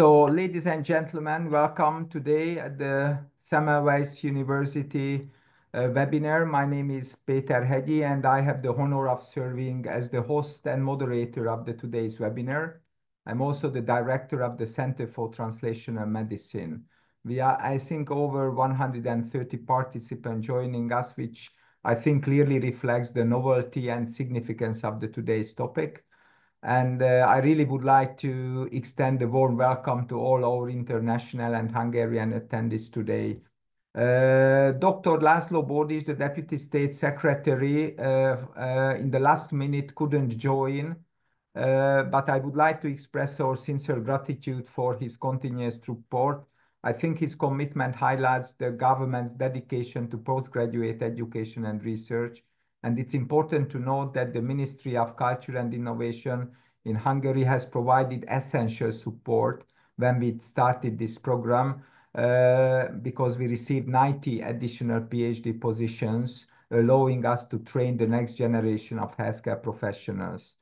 So, ladies and gentlemen, welcome today at the Semmelweis University webinar. My name is Péter Hegyi, and I have the honor of serving as the host and moderator of today's webinar. I'm also the director of the Center for Translational Medicine. We are, I think, over 130 participants joining us, which I think clearly reflects the novelty and significance of today's topic. And I really would like to extend a warm welcome to all our international and Hungarian attendees today. Dr. László Bódis, the Deputy State Secretary, in the last minute couldn't join, but I would like to express our sincere gratitude for his continuous support. I think his commitment highlights the government's dedication to postgraduate education and research. And it's important to note that the Ministry of Culture and Innovation in Hungary has provided essential support when we started this program, because we received 90 additional PhD positions, allowing us to train the next generation of healthcare professionals.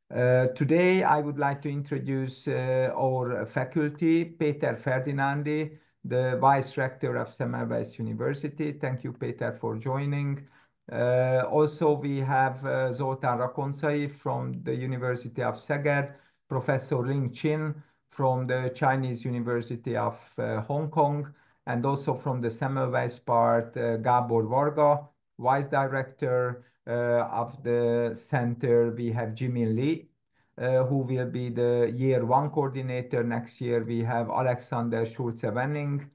Today, I would like to introduce our faculty, Péter Ferdinandi, the Vice Rector of Semmelweis University. Thank you, Péter, for joining. Also, we have Zoltán Rakoncai from the University of Szeged, Professor Ling Chin from the Chinese University of Hong Kong, and also from the Semmelweis part, Gábor Varga, Vice Director of the center. We have Jimin Lee, who will be the year one coordinator. Next year, we have Alexander Schulze-Wenning,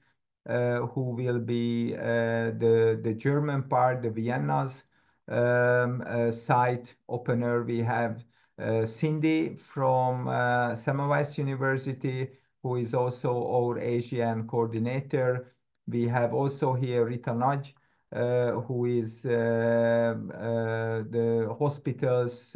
who will be the German part, the Vienna's site opener. We have Cindy from Semmelweis University, who is also our Asian coordinator. We have also here Rita Nagy, who is the hospital's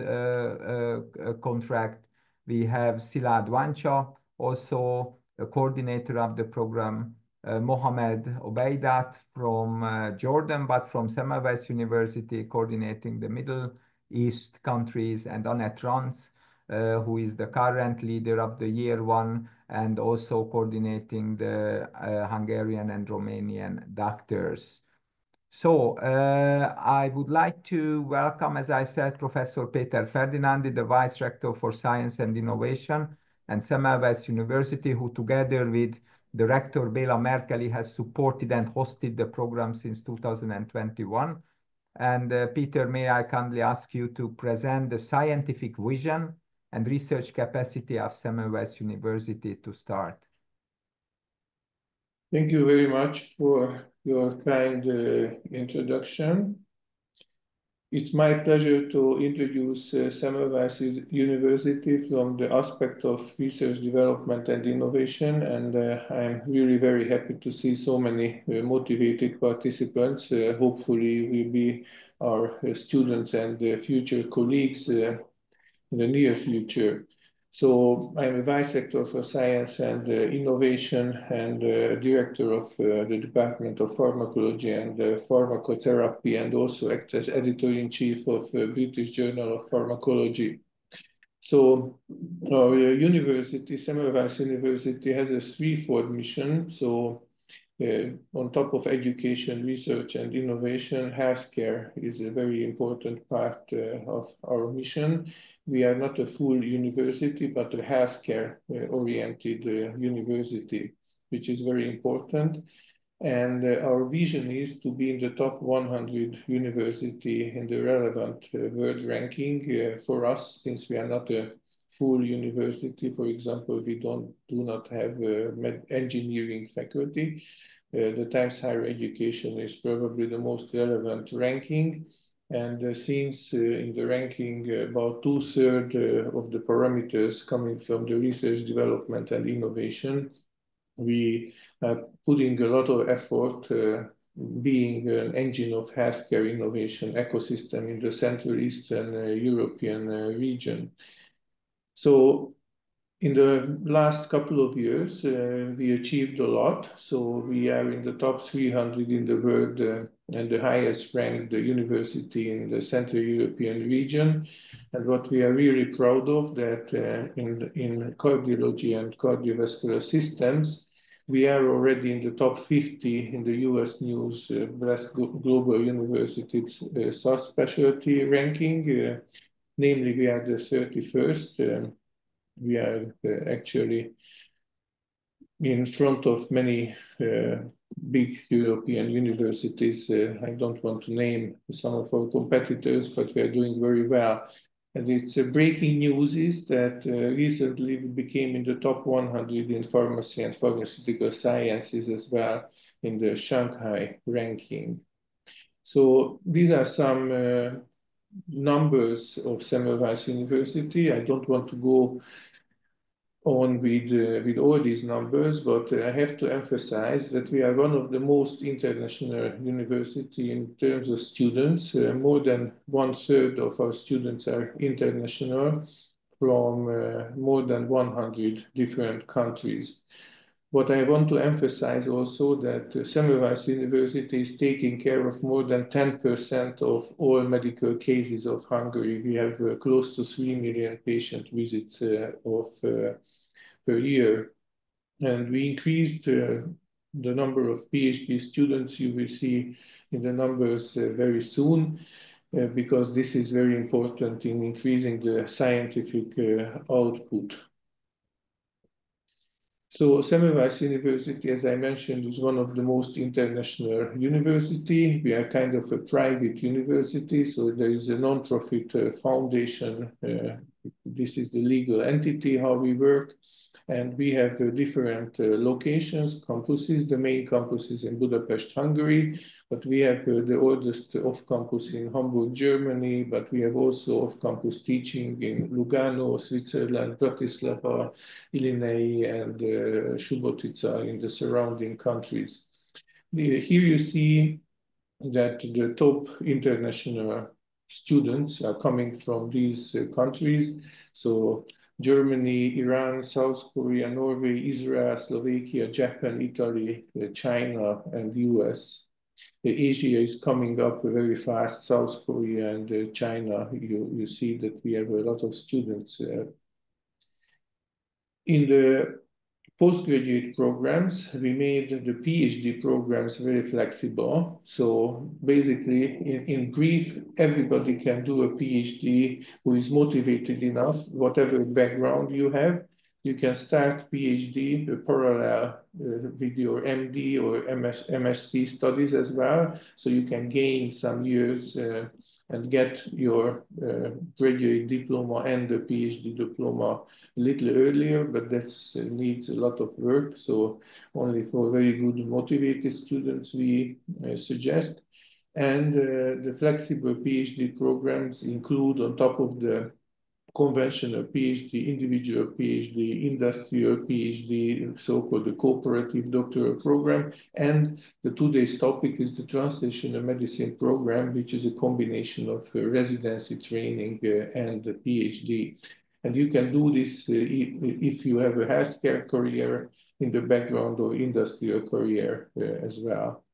contract. We have Szilárd Vancsa, also a coordinator of the program. Mohamed Obeidat from Jordan, but from Semmelweis University, coordinating the Middle East countries, and Annette Rans, who is the current leader of the year one and also coordinating the Hungarian and Romanian doctors. So I would like to welcome, as I said, Professor Péter Ferdinandi, the Vice Rector for Science and Innovation and Semmelweis University, who together with the Rector Béla Merkeli has supported and hosted the program since 2021. And Peter, may I kindly ask you to present the scientific vision and research capacity of Semmelweis University to start. Thank you very much for your kind introduction. It's my pleasure to introduce Semmelweis University from the aspect of research development and innovation, and I'm really very happy to see so many motivated participants. Hopefully will be our students and future colleagues in the near future. So I'm a Vice Rector for Science and Innovation and Director of the Department of Pharmacology and Pharmacotherapy, and also act as Editor-in-Chief of British Journal of Pharmacology. So our university, Semmelweis University, has a threefold mission. So on top of education, research, and innovation, healthcare is a very important part of our mission. We are not a full university, but a healthcare-oriented university, which is very important. And our vision is to be in the top 100 university in the relevant world ranking. For us, since we are not a full university, for example, we do not have engineering faculty. The Times Higher Education is probably the most relevant ranking. And since in the ranking, about 2/3 of the parameters coming from the research development and innovation, we are putting a lot of effort being an engine of healthcare innovation ecosystem in the Central Eastern European region. So in the last couple of years, we achieved a lot. So we are in the top 300 in the world and the highest ranked university in the Central European region. And what we are really proud of that in cardiology and cardiovascular systems, we are already in the top 50 in the US News Best Global Universities subspecialty ranking. Namely, we are the 31st. We are actually in front of many big European universities. I don't want to name some of our competitors, but we are doing very well. And it's breaking news is that recently we became in the top 100 in pharmacy and pharmaceutical sciences as well in the Shanghai ranking. So these are some numbers of Semmelweis University. I don't want to go on with all these numbers, but I have to emphasize that we are one of the most international university in terms of students. More than 1/3 of our students are international from more than 100 different countries. What I want to emphasize also that Semmelweis University is taking care of more than 10% of all medical cases of Hungary. We have close to 3 million patient visits per year. And we increased the number of PhD students. You will see in the numbers very soon, because this is very important in increasing the scientific output. So Semmelweis University, as I mentioned, is one of the most international university. We are kind of a private university, so there is a non-profit foundation. This is the legal entity, how we work. And we have different locations, campuses. The main campus is in Budapest, Hungary, but we have the oldest off-campus in Hamburg, Germany, but we have also off-campus teaching in Lugano, Switzerland, Bratislava, Illinois, and Subotica in the surrounding countries. Here you see that the top international students are coming from these countries. So Germany, Iran, South Korea, Norway, Israel, Slovakia, Japan, Italy, China, and US. Asia is coming up very fast, South Korea and China. You see that we have a lot of students. In the postgraduate programs, we made the PhD programs very flexible. So basically, in brief, everybody can do a PhD who is motivated enough, whatever background you have. You can start PhD parallel with your MD or MSc studies as well. So you can gain some years and get your graduate diploma and the PhD diploma a little earlier, but that needs a lot of work. So only for very good motivated students we suggest. And the flexible PhD programs include, on top of the conventional PhD, individual PhD, industrial PhD, so-called the cooperative doctoral program. And the today's topic is the Translational Medicine program, which is a combination of residency training and the PhD. And you can do this if you have a healthcare career in the background or industrial career as well.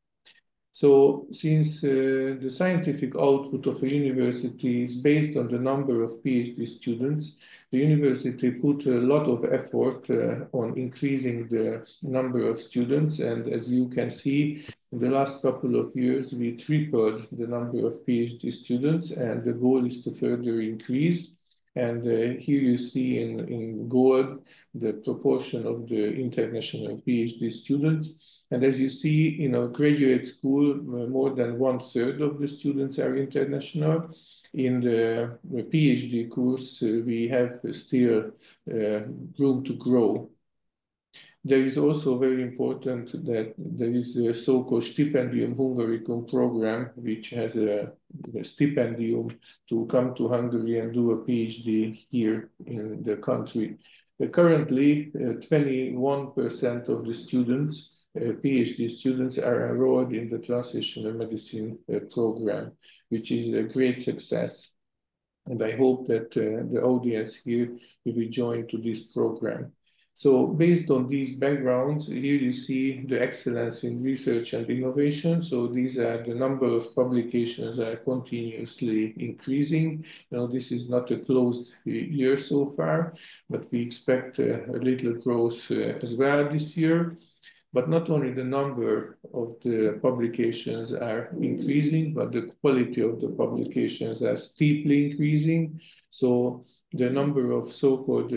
So since the scientific output of a university is based on the number of PhD students, the university put a lot of effort on increasing the number of students. And as you can see, in the last couple of years, we tripled the number of PhD students, and the goal is to further increase. And here you see in gold the proportion of the international PhD students. And as you see, in our graduate school, more than 1/3 of the students are international. In the PhD course, we have still room to grow. There is also very important that there is a so-called Stipendium Hungaricum program, which has a stipendium to come to Hungary and do a PhD here in the country. Currently, 21% of the students, PhD students, are enrolled in the Translational Medicine program, which is a great success. And I hope that the audience here will be joined to this program. So based on these backgrounds, here you see the excellence in research and innovation. So these are the number of publications are continuously increasing. This is not a closed year so far, but we expect a little growth as well this year. But not only the number of the publications are increasing, but the quality of the publications are steeply increasing. So the number of so-called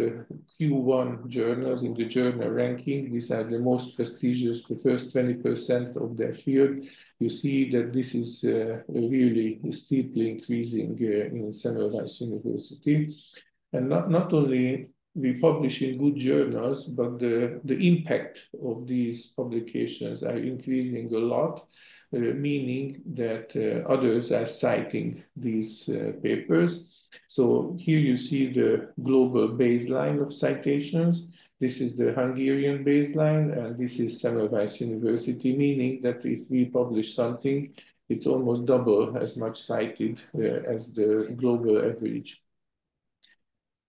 Q1 journals in the journal ranking, these are the most prestigious, the first 20% of their field. You see that this is really steeply increasing in Semmelweis University. And not only we publish in good journals, but the impact of these publications are increasing a lot, meaning that others are citing these papers. So here you see the global baseline of citations. This is the Hungarian baseline, and this is Semmelweis University, meaning that if we publish something, it's almost double as much cited as the global average.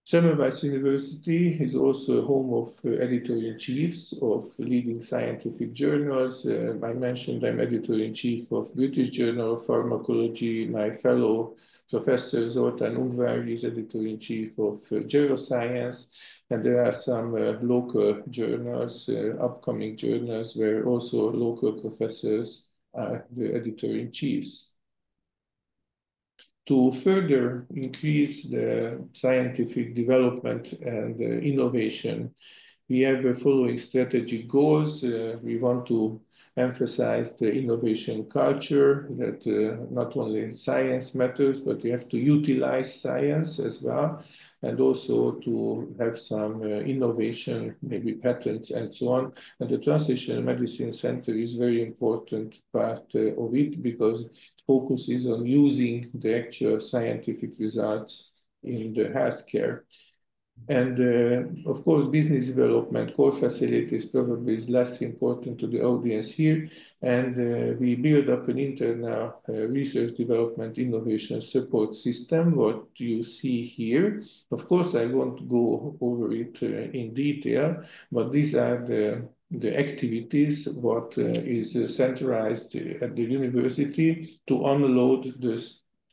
Semmelweis University is also home of editor-in-chiefs of leading scientific journals. I mentioned I'm editor-in-chief of British Journal of Pharmacology. My fellow professor Zoltán Ungváry is editor-in-chief of Geroscience. And there are some local journals, upcoming journals, where also local professors are the editor-in-chiefs. To further increase the scientific development and innovation, we have the following strategic goals. We want to emphasize the innovation culture, that not only science matters, but we have to utilize science as well, and also to have some innovation, maybe patents and so on. And the Translational Medicine Center is very important part of it, because it focuses on using the actual scientific results in the healthcare. And of course, business development, core facilities probably is less important to the audience here. And we build up an internal research development innovation support system, what you see here. Of course, I won't go over it in detail, but these are the activities, what is centralized at the university to unload the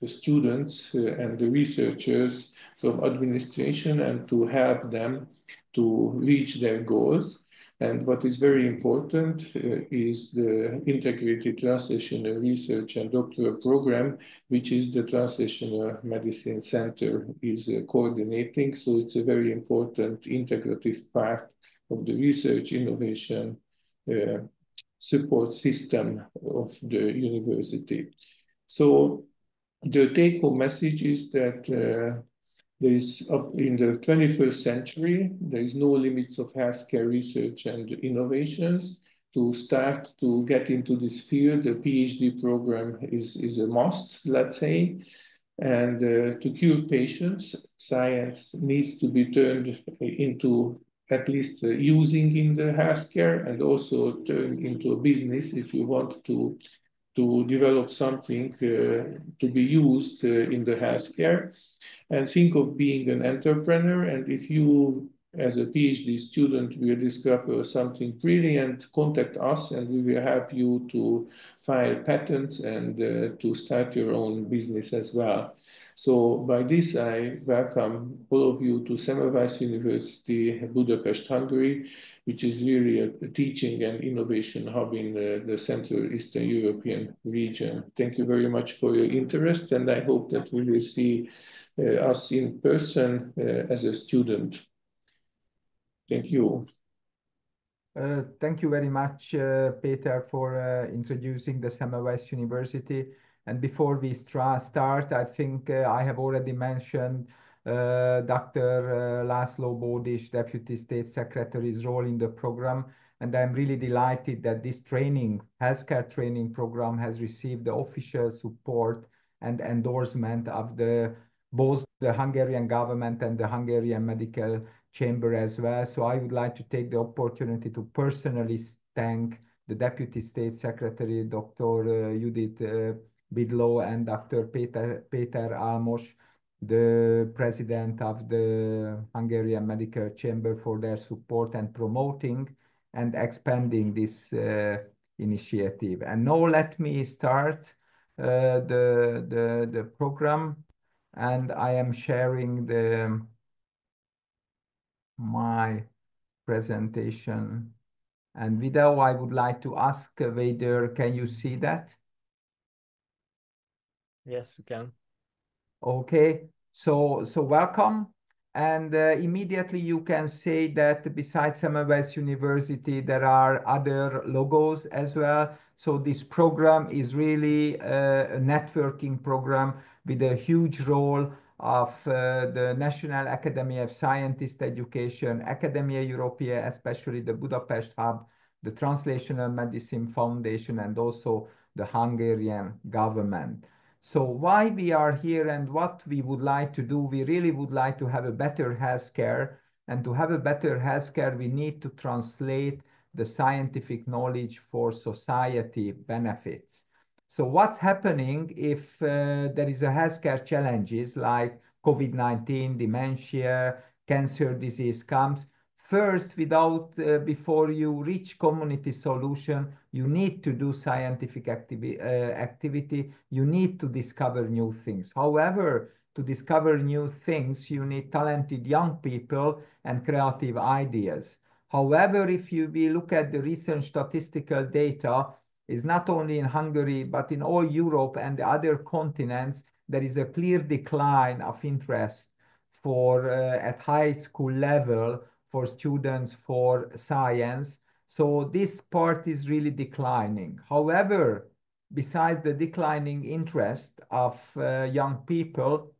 students and the researchers from administration and to help them to reach their goals. And what is very important is the integrated translational research and doctoral program, which is the Translational Medicine Center is coordinating. So it's a very important integrative part of the research innovation support system of the university. So the take-home message is that in the 21st century, there is no limits of healthcare research and innovations. To start to get into this field, the PhD program is a must, let's say. And to cure patients, science needs to be turned into at least using in the healthcare, and also turned into a business if you want to develop something to be used in the healthcare. And think of being an entrepreneur. And if you, as a PhD student, will discover something brilliant, contact us and we will help you to file patents and to start your own business as well. So by this, I welcome all of you to Semmelweis University, Budapest, Hungary, which is really a teaching and innovation hub in the Central Eastern European region. Thank you very much for your interest, and I hope that we will see us in person as a student. Thank you. Thank you very much, Peter, for introducing the Semmelweis University. And before we start, I think I have already mentioned Dr. László Bódis, Deputy State Secretary's role in the program. And I'm really delighted that this healthcare training program has received the official support and endorsement of both the Hungarian government and the Hungarian Medical Chamber as well. So I would like to take the opportunity to personally thank the Deputy State Secretary, Dr. Judith Bidló, and Dr. Péter Álmos the president of the Hungarian Medical Chamber for their support and promoting and expanding this initiative. And now let me start the program, and I am sharing my presentation and video. I would like to ask Vader, can you see that? Yes, we can. Okay, so welcome. And immediately you can say that besides Semmelweis University, there are other logos as well. So this program is really a networking program with a huge role of the National Academy of Scientist Education, Academia Europaea, especially the Budapest Hub, the Translational Medicine Foundation, and also the Hungarian government. So why we are here and what we would like to do, we really would like to have a better healthcare. And to have a better healthcare, we need to translate the scientific knowledge for society benefits. So what's happening if there is a healthcare challenges like COVID-19, dementia, cancer disease comes? First, before you reach community solution, you need to do scientific activity. You need to discover new things. However, to discover new things, you need talented young people and creative ideas. However, if we look at the recent statistical data, is not only in Hungary, but in all Europe and the other continents, there is a clear decline of interest for at high school level for students for science. So this part is really declining. However, besides the declining interest of young people,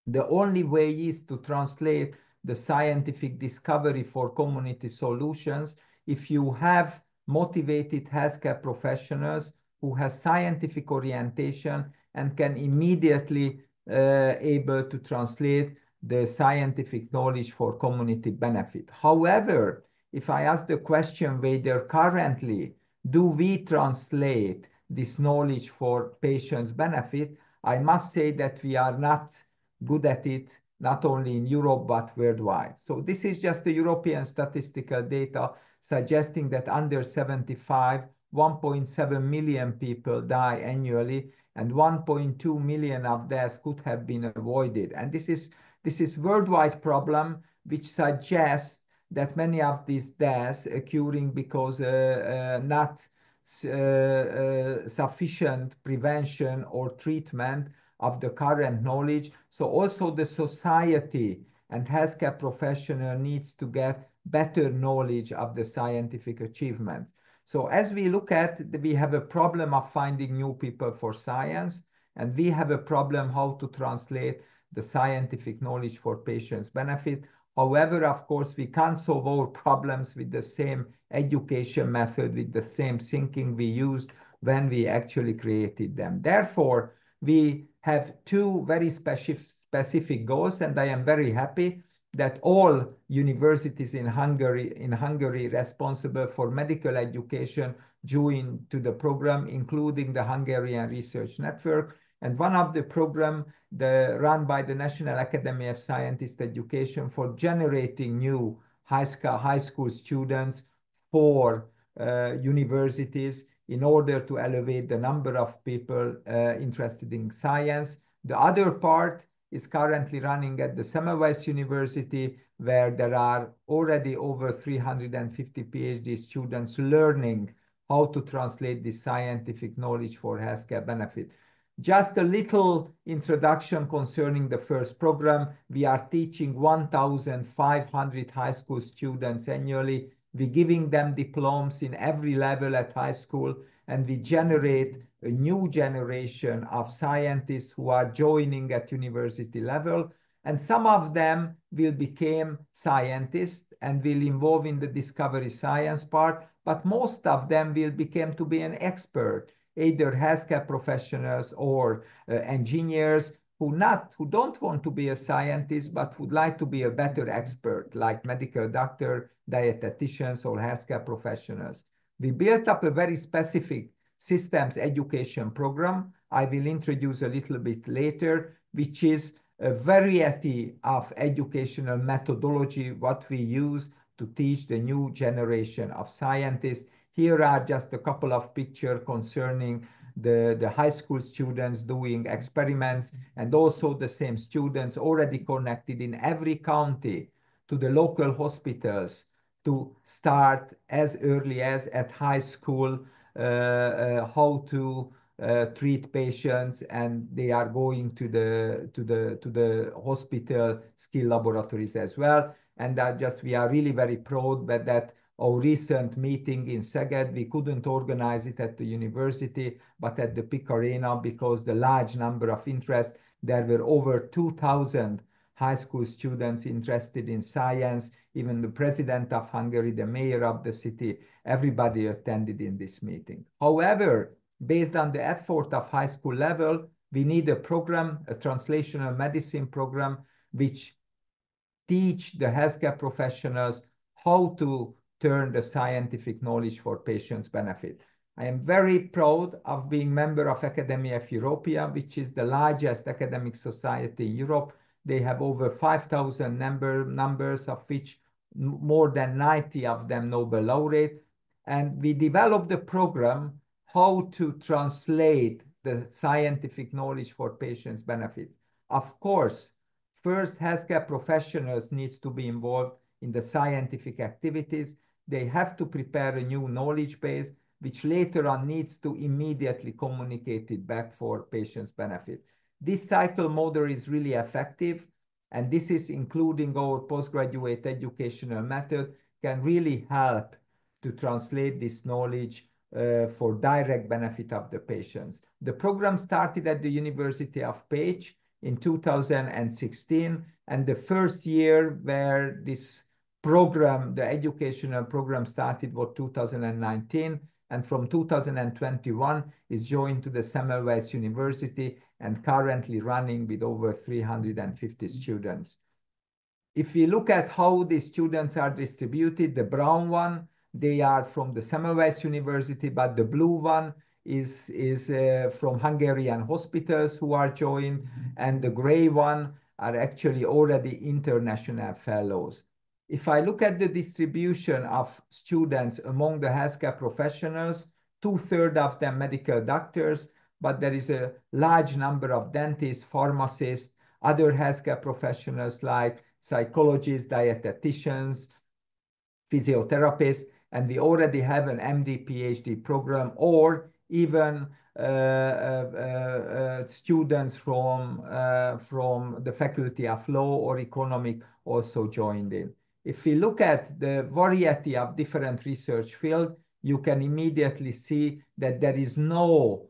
the only way is to translate the scientific discovery for community solutions if you have motivated healthcare professionals who have scientific orientation and can immediately able to translate the scientific knowledge for community benefit. However, if I ask the question whether currently do we translate this knowledge for patients' benefit, I must say that we are not good at it, not only in Europe, but worldwide. So this is just the European statistical data suggesting that under 75, 1.7 million people die annually, and 1.2 million of deaths could have been avoided. And this is worldwide problem, which suggests that many of these deaths occurring because not sufficient prevention or treatment of the current knowledge. So also the society and healthcare professional needs to get better knowledge of the scientific achievements. So as we look at, we have a problem of finding new people for science, and we have a problem how to translate the scientific knowledge for patients' benefit. However, of course, we can't solve all problems with the same education method, with the same thinking we used when we actually created them. Therefore, we have two very specific goals, and I am very happy that all universities in Hungary responsible for medical education joined to the program, including the Hungarian Research Network. And one of the program run by the National Academy of Scientist Education for generating new high school students for universities in order to elevate the number of people interested in science. The other part is currently running at the Semmelweis University, where there are already over 350 PhD students learning how to translate this scientific knowledge for healthcare benefit. Just a little introduction concerning the first program. We are teaching 1,500 high school students annually. We're giving them diplomas in every level at high school, and we generate a new generation of scientists who are joining at university level. And some of them will become scientists and will involve in the discovery science part, but most of them will become to be an expert, either healthcare professionals or engineers who don't want to be a scientist, but would like to be a better expert, like medical doctor, dietitians, or healthcare professionals. We built up a very specific systems education program I will introduce a little bit later, which is a variety of educational methodology, what we use to teach the new generation of scientists. Here are just a couple of pictures concerning the high school students doing experiments, and also the same students already connected in every county to the local hospitals to start as early as at high school how to treat patients, and they are going to the hospital skill laboratories as well. And that just we are really very proud that our recent meeting in Szeged, we couldn't organize it at the university, but at the PIC Arena, because the large number of interest, there were over 2,000 high school students interested in science. Even the president of Hungary, the mayor of the city, everybody attended in this meeting. However, based on the effort of high school level, we need a program, a translational medicine program, which teach the healthcare professionals how to turn the scientific knowledge for patients' benefit. I am very proud of being member of Academia of Europea, which is the largest academic society in Europe. They have over 5,000 members, of which more than 90 of them Nobel laureate. And we developed a program how to translate the scientific knowledge for patients' benefit. Of course, first, healthcare professionals needs to be involved in the scientific activities. They have to prepare a new knowledge base, which later on needs to immediately communicate it back for patients' benefit. This cycle model is really effective, and this is including our postgraduate educational method, can really help to translate this knowledge for direct benefit of the patients. The program started at the University of Pécs in 2016, and the first year where this program, the educational program, started was 2019, and from 2021 is joined to the Semmelweis University and currently running with over 350 students. If we look at how the students are distributed, the brown one, they are from the Semmelweis University, but the blue one is from Hungarian hospitals who are joined, and the gray one are actually already international fellows. If I look at the distribution of students among the healthcare professionals, 2/3 of them medical doctors, but there is a large number of dentists, pharmacists, other healthcare professionals like psychologists, dietitians, physiotherapists, and we already have an MD PhD program, or even students from the Faculty of Law or Economic also joined in. If we look at the variety of different research fields, you can immediately see that there is no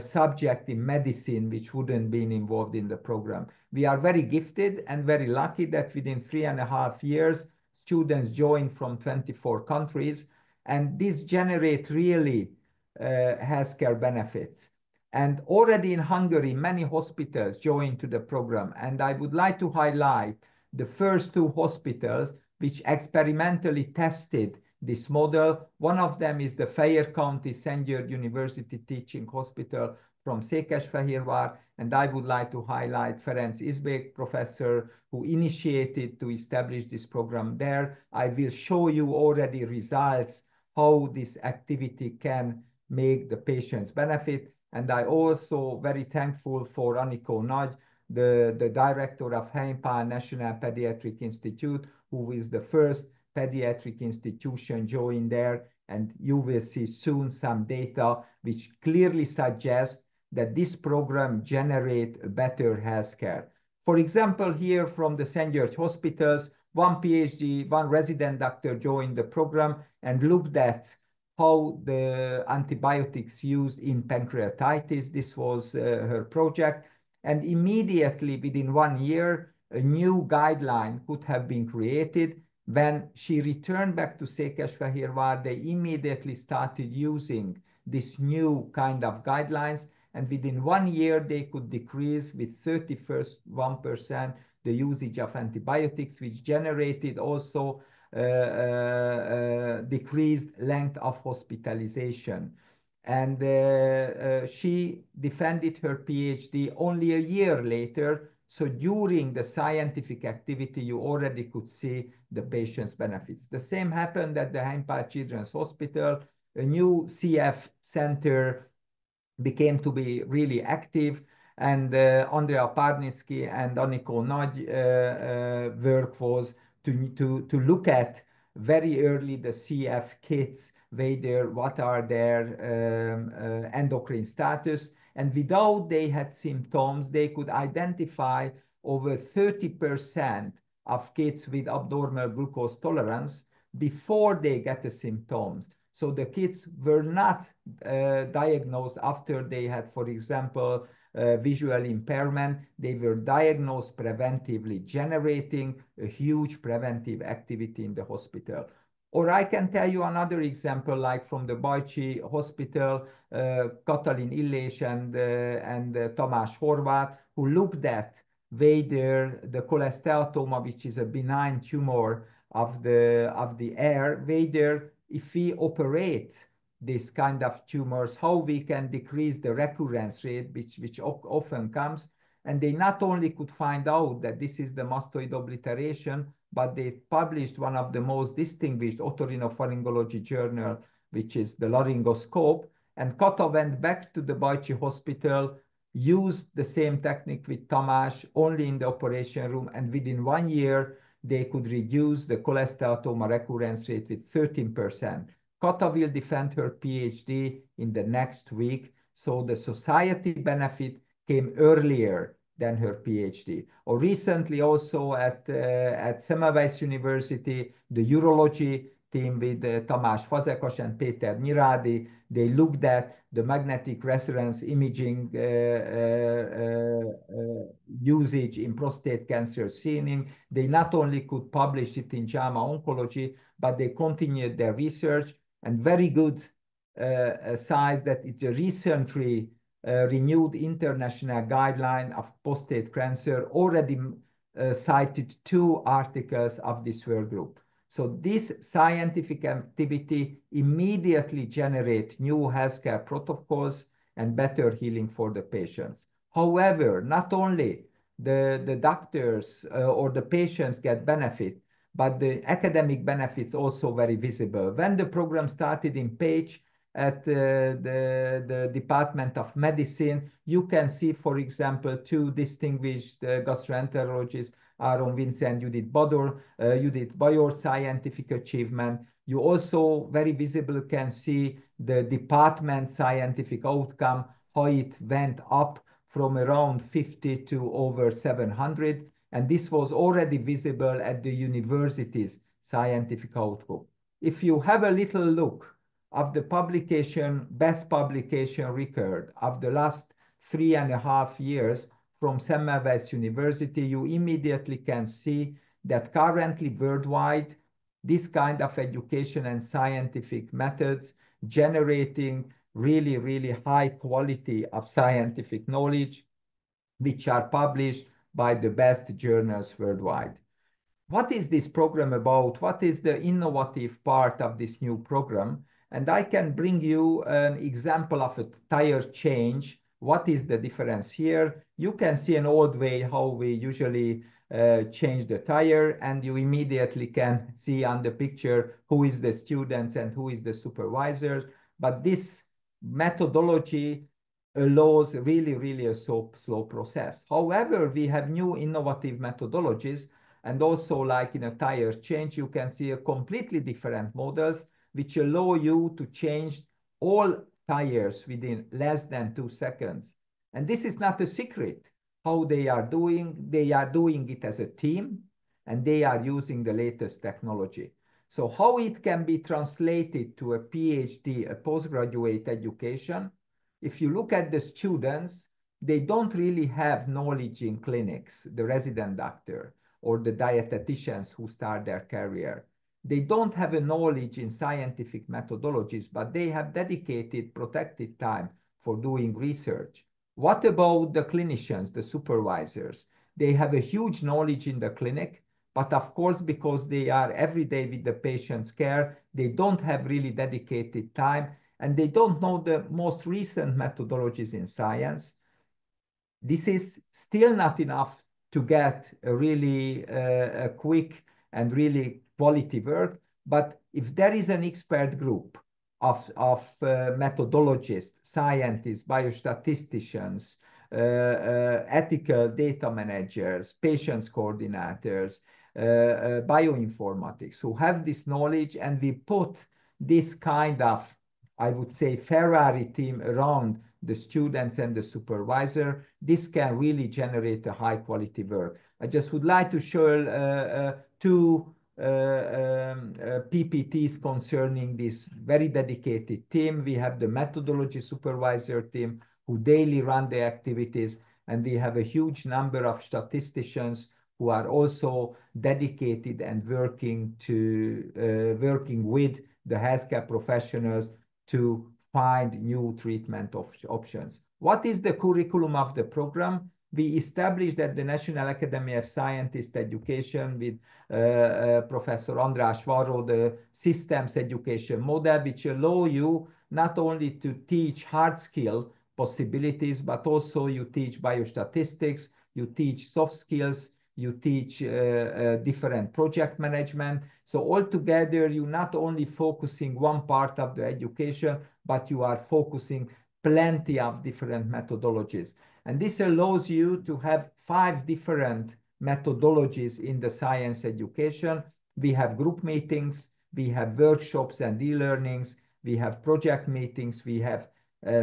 subject in medicine which wouldn't be involved in the program. We are very gifted and very lucky that within 3.5 years, students join from 24 countries, and this generates really healthcare benefits. And already in Hungary, many hospitals joined to the program, and I would like to highlight the first two hospitals which experimentally tested this model. One of them is the Fejér County Szent György University Teaching Hospital from Székesfehérvár, and I would like to highlight Ferenc Izbék professor who initiated to establish this program there. I will show you already results how this activity can make the patients benefit. And I also very thankful for Anikó Nagy, the director of Heimpál National Pediatric Institute, who is the first pediatric institution joined there. And you will see soon some data which clearly suggest that this program generates better healthcare. For example, here from the Szent György hospitals, one PhD, one resident doctor joined the program and looked at how the antibiotics used in pancreatitis. This was her project. And immediately within 1 year, a new guideline could have been created. When she returned back to Székesfehérvár, they immediately started using this new kind of guidelines. And within 1 year, they could decrease with 31% the usage of antibiotics, which generated also decreased length of hospitalization. And she defended her PhD only a year later. So during the scientific activity, you already could see the patient's benefits. The same happened at the Heimpal Children's Hospital. A new CF center became to be really active, and Andrea Parnitsky and Aniko Nagy work was to look at very early the CF kids, whether what are their endocrine status, and without they had symptoms, they could identify over 30% of kids with abnormal glucose tolerance before they get the symptoms. So the kids were not diagnosed after they had, for example, visual impairment. They were diagnosed preventively, generating a huge preventive activity in the hospital. Or I can tell you another example, like from the Bajcsi Hospital, Katalin Illés and Tamás Horváth, who looked at whether the cholesteatoma, which is a benign tumor of the air, whether if we operate this kind of tumors, how we can decrease the recurrence rate, which often comes. And they not only could find out that this is the mastoid obliteration, but they published one of the most distinguished otorhinopharyngology journal, which is the Laryngoscope. And Kata went back to the Bajcsi Hospital, used the same technique with Tamás only in the operation room, and within 1 year, they could reduce the cholesteatoma recurrence rate with 13%. Kata will defend her PhD in the next week, so the society benefit came earlier than her PhD. Or recently also at Semmelweis University, the urology team with Tamás Fazekas and Péter Nyírádhy, they looked at the magnetic resonance imaging usage in prostate cancer screening. They not only could publish it in JAMA Oncology, but they continued their research, and very good size that it's a recently renewed international guideline of prostate cancer already cited 2 articles of this work group. So this scientific activity immediately generates new healthcare protocols and better healing for the patients. However, not only the doctors or the patients get benefit, but the academic benefits also very visible. When the program started in Page at the Department of Medicine, you can see, for example, 2 distinguished gastroenterologists, Aaron Vince and Judith Bajor scientific achievement. You also very visible can see the department scientific outcome, how it went up from around 50 to over 700. And this was already visible at the university's scientific outcome. If you have a little look of the publication, best publication record of the last 3.5 years from Semmelweis University, you immediately can see that currently worldwide, this kind of education and scientific methods generating really, really high quality of scientific knowledge, which are published by the best journals worldwide. What is this program about? What is the innovative part of this new program? And I can bring you an example of a tire change. What is the difference here? You can see an old way how we usually change the tire, and you immediately can see on the picture who is the students and who is the supervisors. But this methodology allows really, really a slow process. However, we have new innovative methodologies, and also like in a tire change, you can see a completely different models which allow you to change all tires within less than 2 seconds. And this is not a secret how they are doing. They are doing it as a team, and they are using the latest technology. So how it can be translated to a PhD, a postgraduate education, if you look at the students, they don't really have knowledge in clinics, the resident doctor or the dietitians who start their career. They don't have a knowledge in scientific methodologies, but they have dedicated, protected time for doing research. What about the clinicians, the supervisors? They have a huge knowledge in the clinic, but of course, because they are every day with the patient's care, they don't have really dedicated time, and they don't know the most recent methodologies in science. This is still not enough to get a really a quick and really quality work. But if there is an expert group of methodologists, scientists, biostatisticians, ethical data managers, patients coordinators, bioinformatics who have this knowledge, and we put this kind of, I would say, Ferrari team around the students and the supervisor, this can really generate a high quality work. I just would like to show two PPTs concerning this very dedicated team. We have the methodology supervisor team who daily run the activities, and we have a huge number of statisticians who are also dedicated and working with the healthcare professionals to find new treatment options. What is the curriculum of the program? We established at the National Academy of Scientist Education with Professor András Varró the systems education model, which allow you not only to teach hard skill possibilities, but also you teach biostatistics, you teach soft skills, you teach different project management. So altogether, you not only focusing one part of the education, but you are focusing plenty of different methodologies. And this allows you to have 5 different methodologies in the science education. We have group meetings, we have workshops and e-learnings, we have project meetings, we have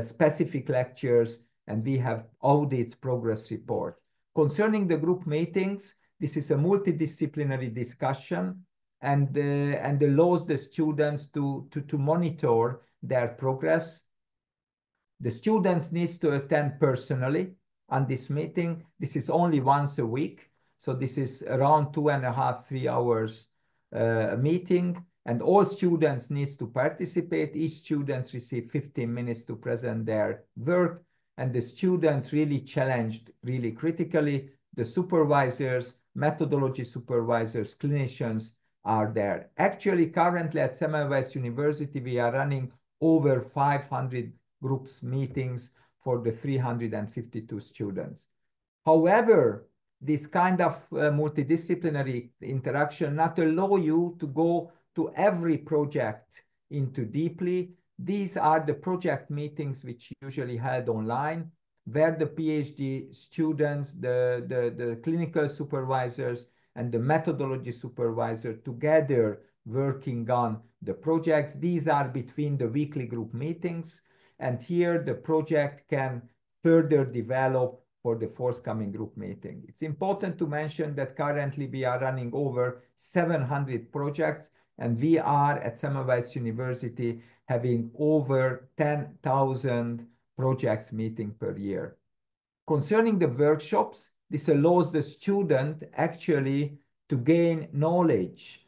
specific lectures, and we have audits, progress reports. Concerning the group meetings, this is a multidisciplinary discussion and allows the students to monitor their progress. The students need to attend personally on this meeting. This is only once a week. So this is around 2.5, 3 hours meeting. And all students need to participate. Each student receives 15 minutes to present their work. And the students really challenged really critically. The supervisors, methodology supervisors, clinicians are there. Actually, currently at Semmelweis University, we are running over 500 groups meetings for the 352 students. However, this kind of multidisciplinary interaction not allow you to go to every project into deeply. These are the project meetings which usually held online, where the PhD students, the clinical supervisors, and the methodology supervisor together working on the projects. These are between the weekly group meetings, and here the project can further develop for the forthcoming group meeting. It's important to mention that currently we are running over 700 projects, and we are at Semmelweis University having over 10,000 projects meeting per year. Concerning the workshops, this allows the student actually to gain knowledge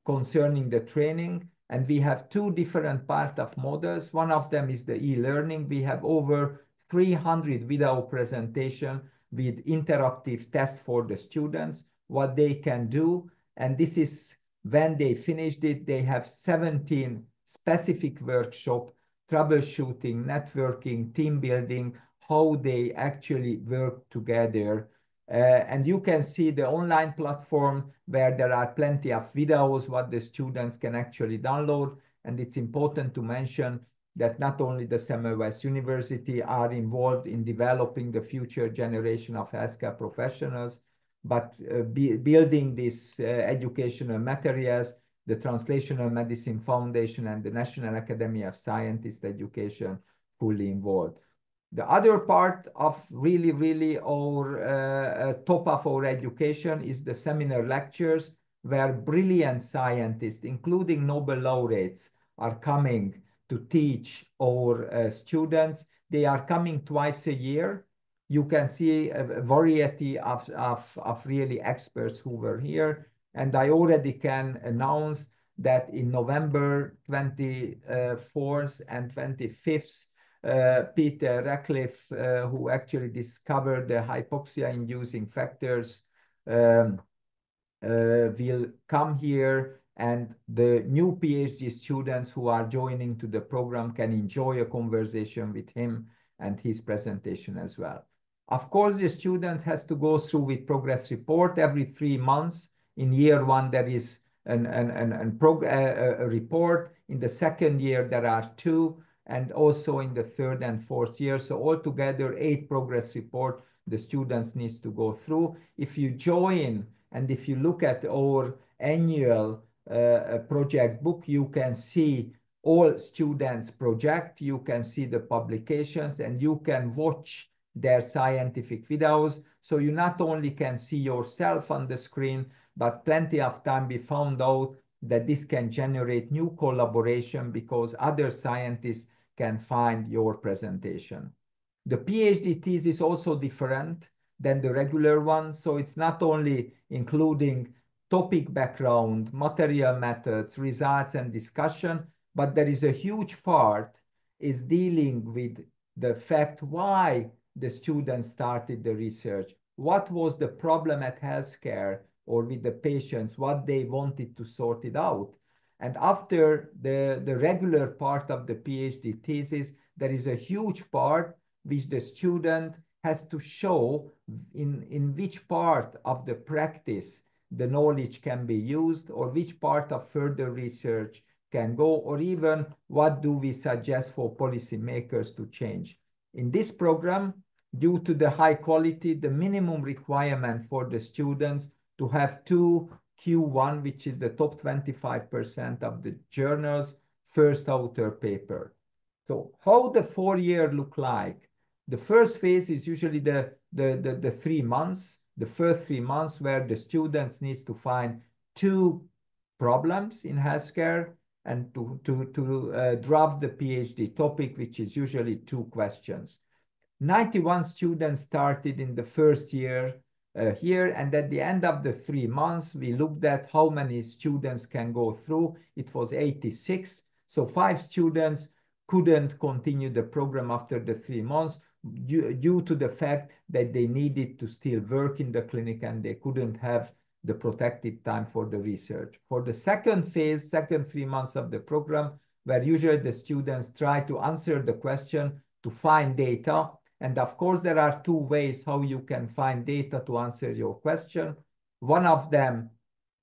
concerning the training. And we have 2 different part of models. One of them is the e-learning. We have over 300 video presentation with interactive tests for the students, what they can do. And this is when they finished it, they have 17 specific workshop, troubleshooting, networking, team building, how they actually work together. And you can see the online platform where there are plenty of videos, what the students can actually download. And it's important to mention that not only the Semmelweis University are involved in developing the future generation of healthcare professionals, but building these educational materials, the Translational Medicine Foundation and the National Academy of Scientist Education fully involved. The other part of really our top of our education is the seminar lectures, where brilliant scientists, including Nobel laureates, are coming to teach our students. They are coming twice a year. You can see a variety of really experts who were here. And I already can announce that in November 24th and 25th, Peter Ratcliffe, who actually discovered the hypoxia-inducing factors, will come here and the new PhD students who are joining to the program can enjoy a conversation with him and his presentation as well. Of course, the student has to go through with progress report every 3 months. In year one, there is a report. In the second year, there are two, and also in the third and fourth year. So altogether, 8 progress report the students needs to go through. If you join and if you look at our annual project book, you can see all students' project, you can see the publications, and you can watch their scientific videos. So you not only can see yourself on the screen, but plenty of time we found out that this can generate new collaboration because other scientists can find your presentation. The PhD thesis is also different than the regular one. So it's not only including topic background, material methods, results, and discussion, but there is a huge part is dealing with the fact why the students started the research, what was the problem at healthcare or with the patients, what they wanted to sort it out. And after the regular part of the PhD thesis, there is a huge part which the student has to show in which part of the practice the knowledge can be used, or which part of further research can go, or even what do we suggest for policymakers to change. In this program, due to the high quality, the minimum requirement for the students to have 2 Q1, which is the top 25% of the journals, first author paper. So how the 4 year look like? The first phase is usually the 3 months, the first 3 months where the students needs to find 2 problems in healthcare and to draft the PhD topic, which is usually 2 questions. 91 students started in the first year here, and at the end of the 3 months, we looked at how many students can go through. It was 86. So 5 students couldn't continue the program after the 3 months due to the fact that they needed to still work in the clinic and they couldn't have the protected time for the research. For the second phase, second 3 months of the program, where usually the students try to answer the question to find data. And of course, there are 2 ways how you can find data to answer your question. One of them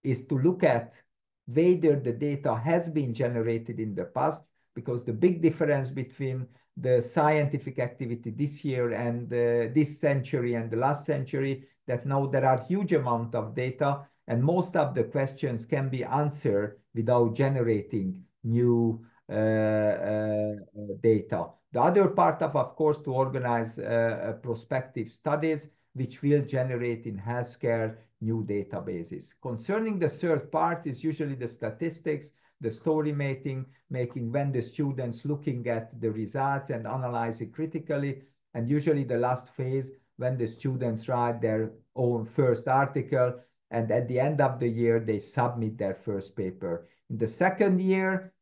is to look at whether the data has been generated in the past, because the big difference between the scientific activity this year and this century and the last century, that now there are huge amount of data and most of the questions can be answered without generating new data. The other part of course, to organize prospective studies, which will generate in healthcare new databases. Concerning the third part is usually the statistics, the story making when the students looking at the results and analyzing critically, and usually the last phase when the students write their own first article, and at the end of the year, they submit their first paper. In the second year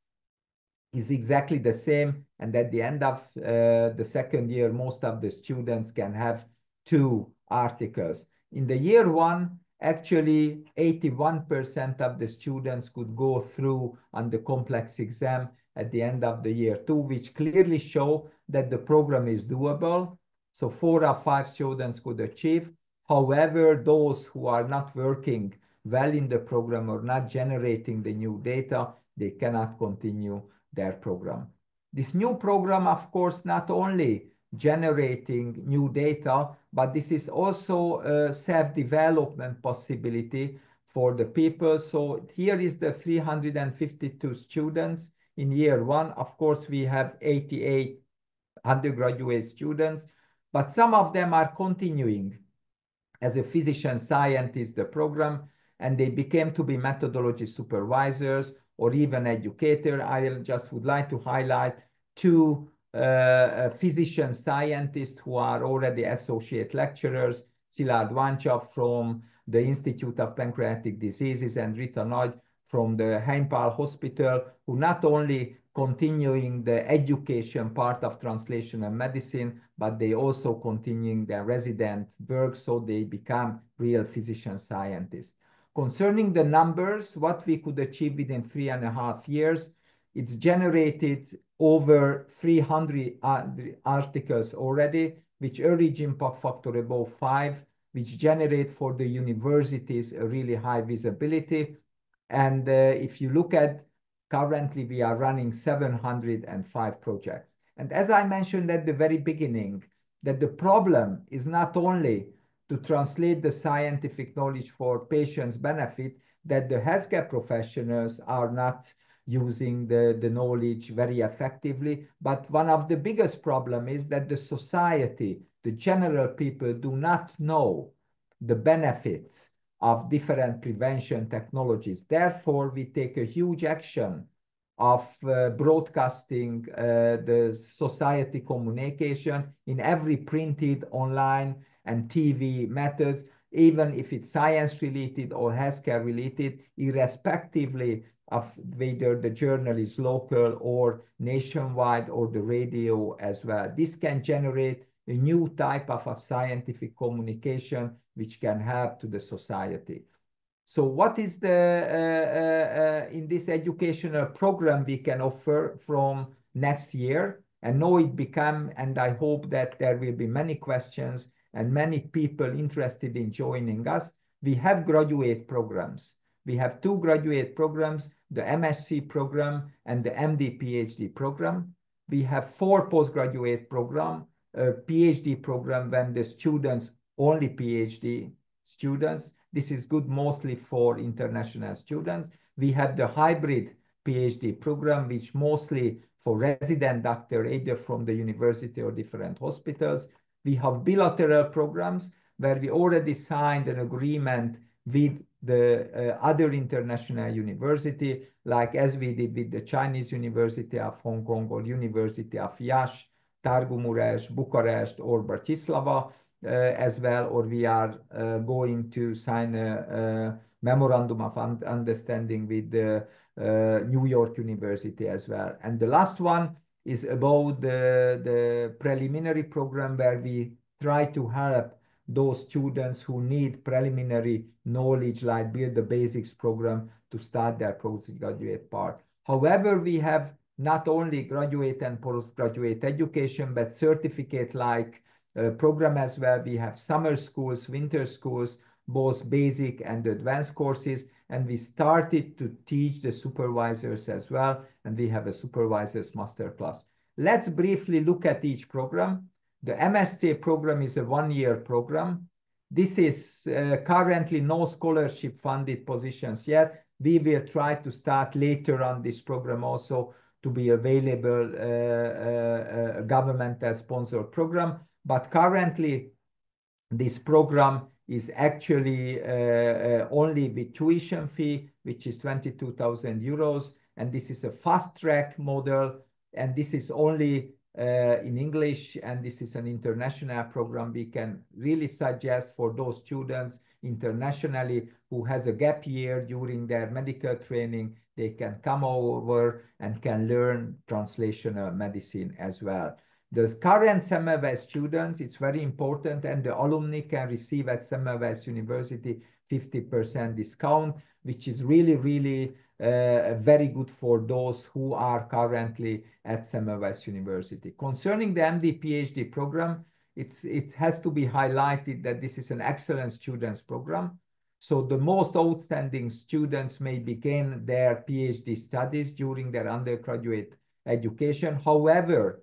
is exactly the same, and at the end of the second year, most of the students can have 2 articles. In the year one, actually 81% of the students could go through on the complex exam at the end of the year 2, which clearly show that the program is doable. So 4 of 5 students could achieve. However, those who are not working well in the program or not generating the new data, they cannot continue their program. This new program, of course, not only generating new data, but this is also a self-development possibility for the people. So here is the 352 students in year one. Of course, we have 88 undergraduate students, but some of them are continuing as a physician scientist the program, and they became to be methodology supervisors or even educator. I just would like to highlight 2 physician scientists who are already associate lecturers, Szilárd Vancsa from the Institute of Pancreatic Diseases and Rita Nagy from the Heimpál Hospital, who not only continuing the education part of translational medicine, but they also continuing their resident work, so they become real physician scientists. Concerning the numbers, what we could achieve within 3.5 years, it's generated over 300 articles already, which average impact factor above 5, which generate for the universities a really high visibility. And if you look at currently, we are running 705 projects. And as I mentioned at the very beginning, that the problem is not only to translate the scientific knowledge for patients' benefit, that the healthcare professionals are not using the knowledge very effectively. But one of the biggest problem is that the society, the general people do not know the benefits of different prevention technologies. Therefore, we take a huge action of broadcasting the society communication in every printed, online, and TV methods, even if it's science related or healthcare related, irrespectively of whether the journal is local or nationwide or the radio as well. This can generate a new type of scientific communication which can help to the society. So what is the in this educational program we can offer from next year? And now it become, and I hope that there will be many questions and many people interested in joining us. We have graduate programs. We have 2 graduate programs, the MSc program and the MD PhD program. We have 4 postgraduate program, a PhD program when the students only PhD students. This is good mostly for international students. We have the hybrid PhD program, which mostly for resident doctor, either from the university or different hospitals. We have bilateral programs where we already signed an agreement with the other international university, like as we did with the Chinese University of Hong Kong or University of Iași, Târgu Mureș, Bucharest, or Bratislava as well, or we are going to sign a memorandum of understanding with the New York University as well. And the last one is about the preliminary program where we try to help those students who need preliminary knowledge, like Build the Basics program, to start their postgraduate part. However, we have not only graduate and postgraduate education, but certificate-like program as well. We have summer schools, winter schools, both basic and advanced courses, and we started to teach the supervisors as well, and we have a supervisors masterclass. Let's briefly look at each program. The MSc program is a 1-year program. This is currently no scholarship funded positions yet. We will try to start later on this program also to be available governmental sponsored program. But currently this program is actually only with tuition fee, which is 22,000 euros. And this is a fast track model. And this is only in English, and this is an international program. We can really suggest for those students internationally who has a gap year during their medical training, they can come over and can learn translational medicine as well. The current Semmelweis students, it's very important, and the alumni can receive at Semmelweis University 50% discount, which is really, really very good for those who are currently at Semmelweis University. Concerning the MD PhD program, it has to be highlighted that this is an excellent students program. So the most outstanding students may begin their PhD studies during their undergraduate education. However,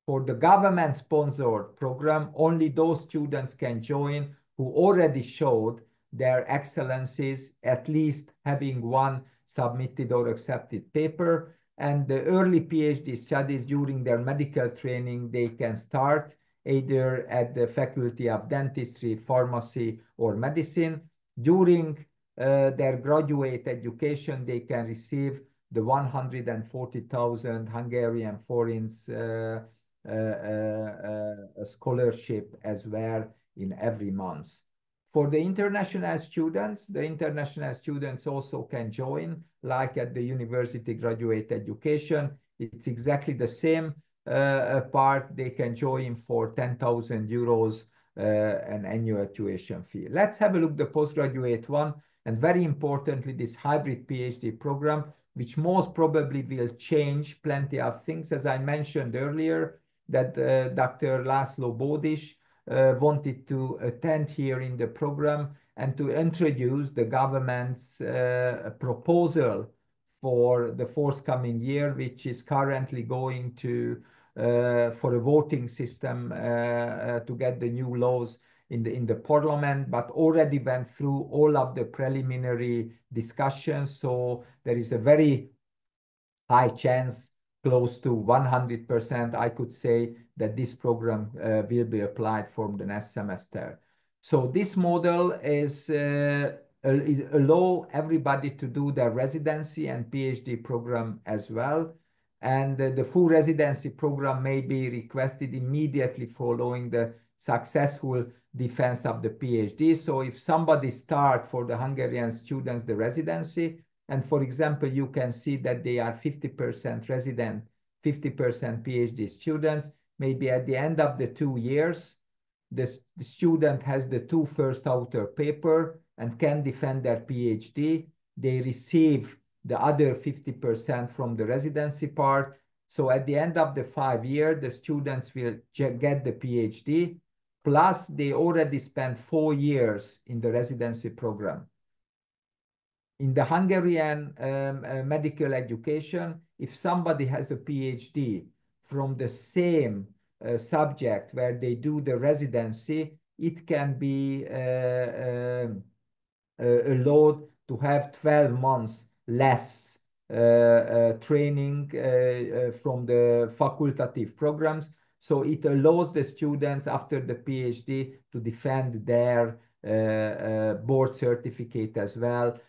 for the government-sponsored program, only those students can join who already showed their excellencies, at least having one submitted or accepted paper. And the early PhD studies during their medical training, they can start either at the Faculty of Dentistry, Pharmacy, or Medicine. During their graduate education, they can receive the 140,000 Hungarian forints scholarship as well in every month. For the international students also can join, like at the university graduate education. It's exactly the same part. They can join for 10,000 euros an annual tuition fee. Let's have a look at the postgraduate one. And very importantly, this hybrid PhD program, which most probably will change plenty of things, as I mentioned earlier, that Dr. Laszlo Bódis wanted to attend here in the program and to introduce the government's proposal for the forthcoming year, which is currently going to for a voting system to get the new laws in the parliament, but already went through all of the preliminary discussions. So there is a very high chance, close to 100%, I could say, that this program will be applied from the next semester. So this model is allow everybody to do their residency and PhD program as well. And the full residency program may be requested immediately following the successful defense of the PhD. So if somebody starts for the Hungarian students the residency, and for example, you can see that they are 50% resident, 50% PhD students. Maybe at the end of the 2 years, the student has the 2 first author paper and can defend their PhD. They receive the other 50% from the residency part. So at the end of the 5 years, the students will get the PhD, plus they already spent 4 years in the residency program. In the Hungarian medical education, if somebody has a PhD from the same subject where they do the residency, it can be allowed to have 12 months less training from the facultative programs. So it allows the students after the PhD to defend their board certificate as well,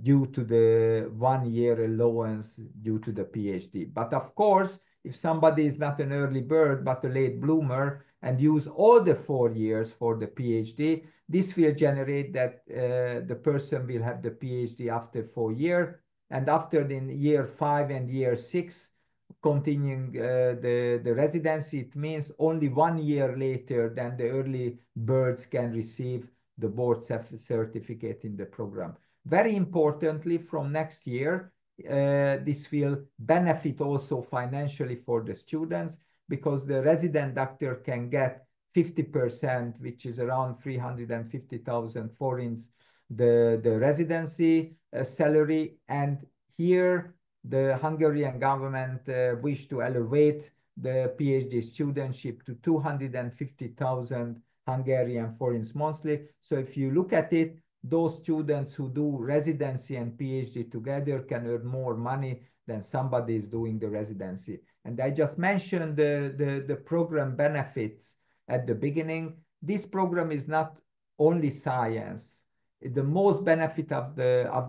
due to the 1 year allowance due to the PhD. But of course, if somebody is not an early bird, but a late bloomer and use all the 4 years for the PhD, this will generate that the person will have the PhD after 4 years. And after the year 5 and year 6, continuing the residency, it means only 1 year later than the early birds can receive the board certificate in the program. Very importantly, from next year, this will benefit also financially for the students, because the resident doctor can get 50%, which is around 350,000 forints, the residency salary. And here, the Hungarian government wish to elevate the PhD studentship to 250,000 Hungarian forints monthly. So if you look at it, those students who do residency and PhD together can earn more money than somebody is doing the residency. And I just mentioned the program benefits at the beginning. This program is not only science. The most benefit of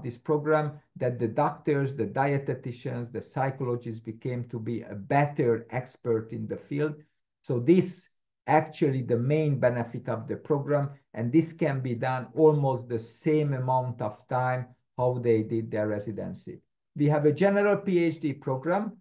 this program that the doctors, the dietitians, the psychologists became to be a better expert in the field. So this actually the main benefit of the program, and this can be done almost the same amount of time how they did their residency. We have a general PhD program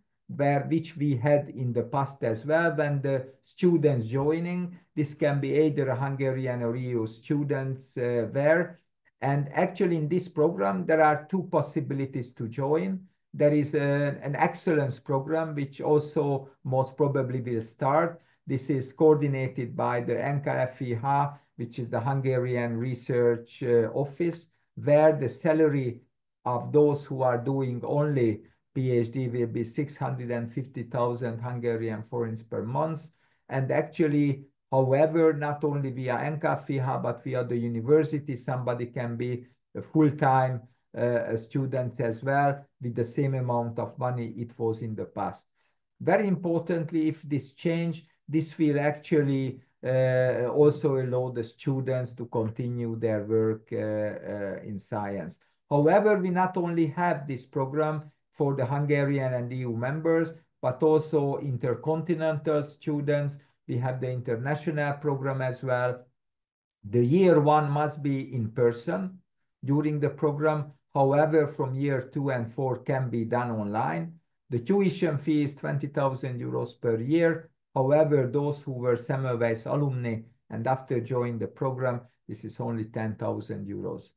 which we had in the past as well. When the students joining, this can be either a Hungarian or EU students there. And actually in this program, there are 2 possibilities to join. There is an excellence program, which also most probably will start. This is coordinated by the NKFIH, which is the Hungarian Research Office, where the salary of those who are doing only PhD will be 650,000 Hungarian forints per month. And actually, however, not only via NKFIH, but via the university, somebody can be a full-time student as well with the same amount of money it was in the past. Very importantly, if this change, this will actually also allow the students to continue their work in science. However, we not only have this program for the Hungarian and EU members, but also intercontinental students. We have the international program as well. The year 1 must be in person during the program. However, from year 2 and 4 can be done online. The tuition fee is 20,000 euros per year. However, those who were Semmelweis alumni and after joining the program, this is only 10,000 euros.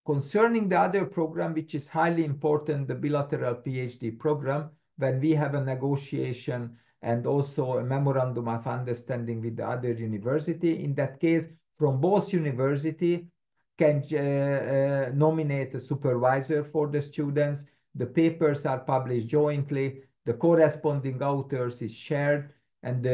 Concerning the other program, which is highly important, the bilateral PhD program, when we have a negotiation and also a memorandum of understanding with the other university, in that case, from both university can nominate a supervisor for the students. The papers are published jointly. The corresponding authors is shared, and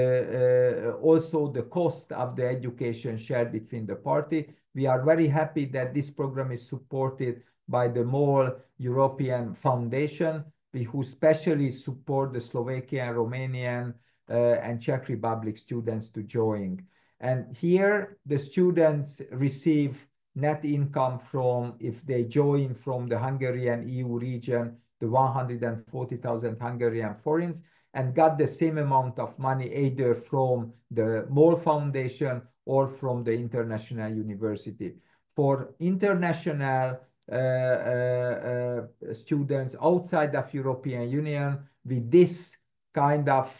also the cost of the education shared between the party. We are very happy that this program is supported by the MOL European Foundation, who specially support the Slovakian, Romanian, and Czech Republic students to join. And here the students receive net income from, if they join from the Hungarian EU region, the 140,000 Hungarian forints, and got the same amount of money either from the MOL Foundation or from the international university. For international students outside of European Union, with this kind of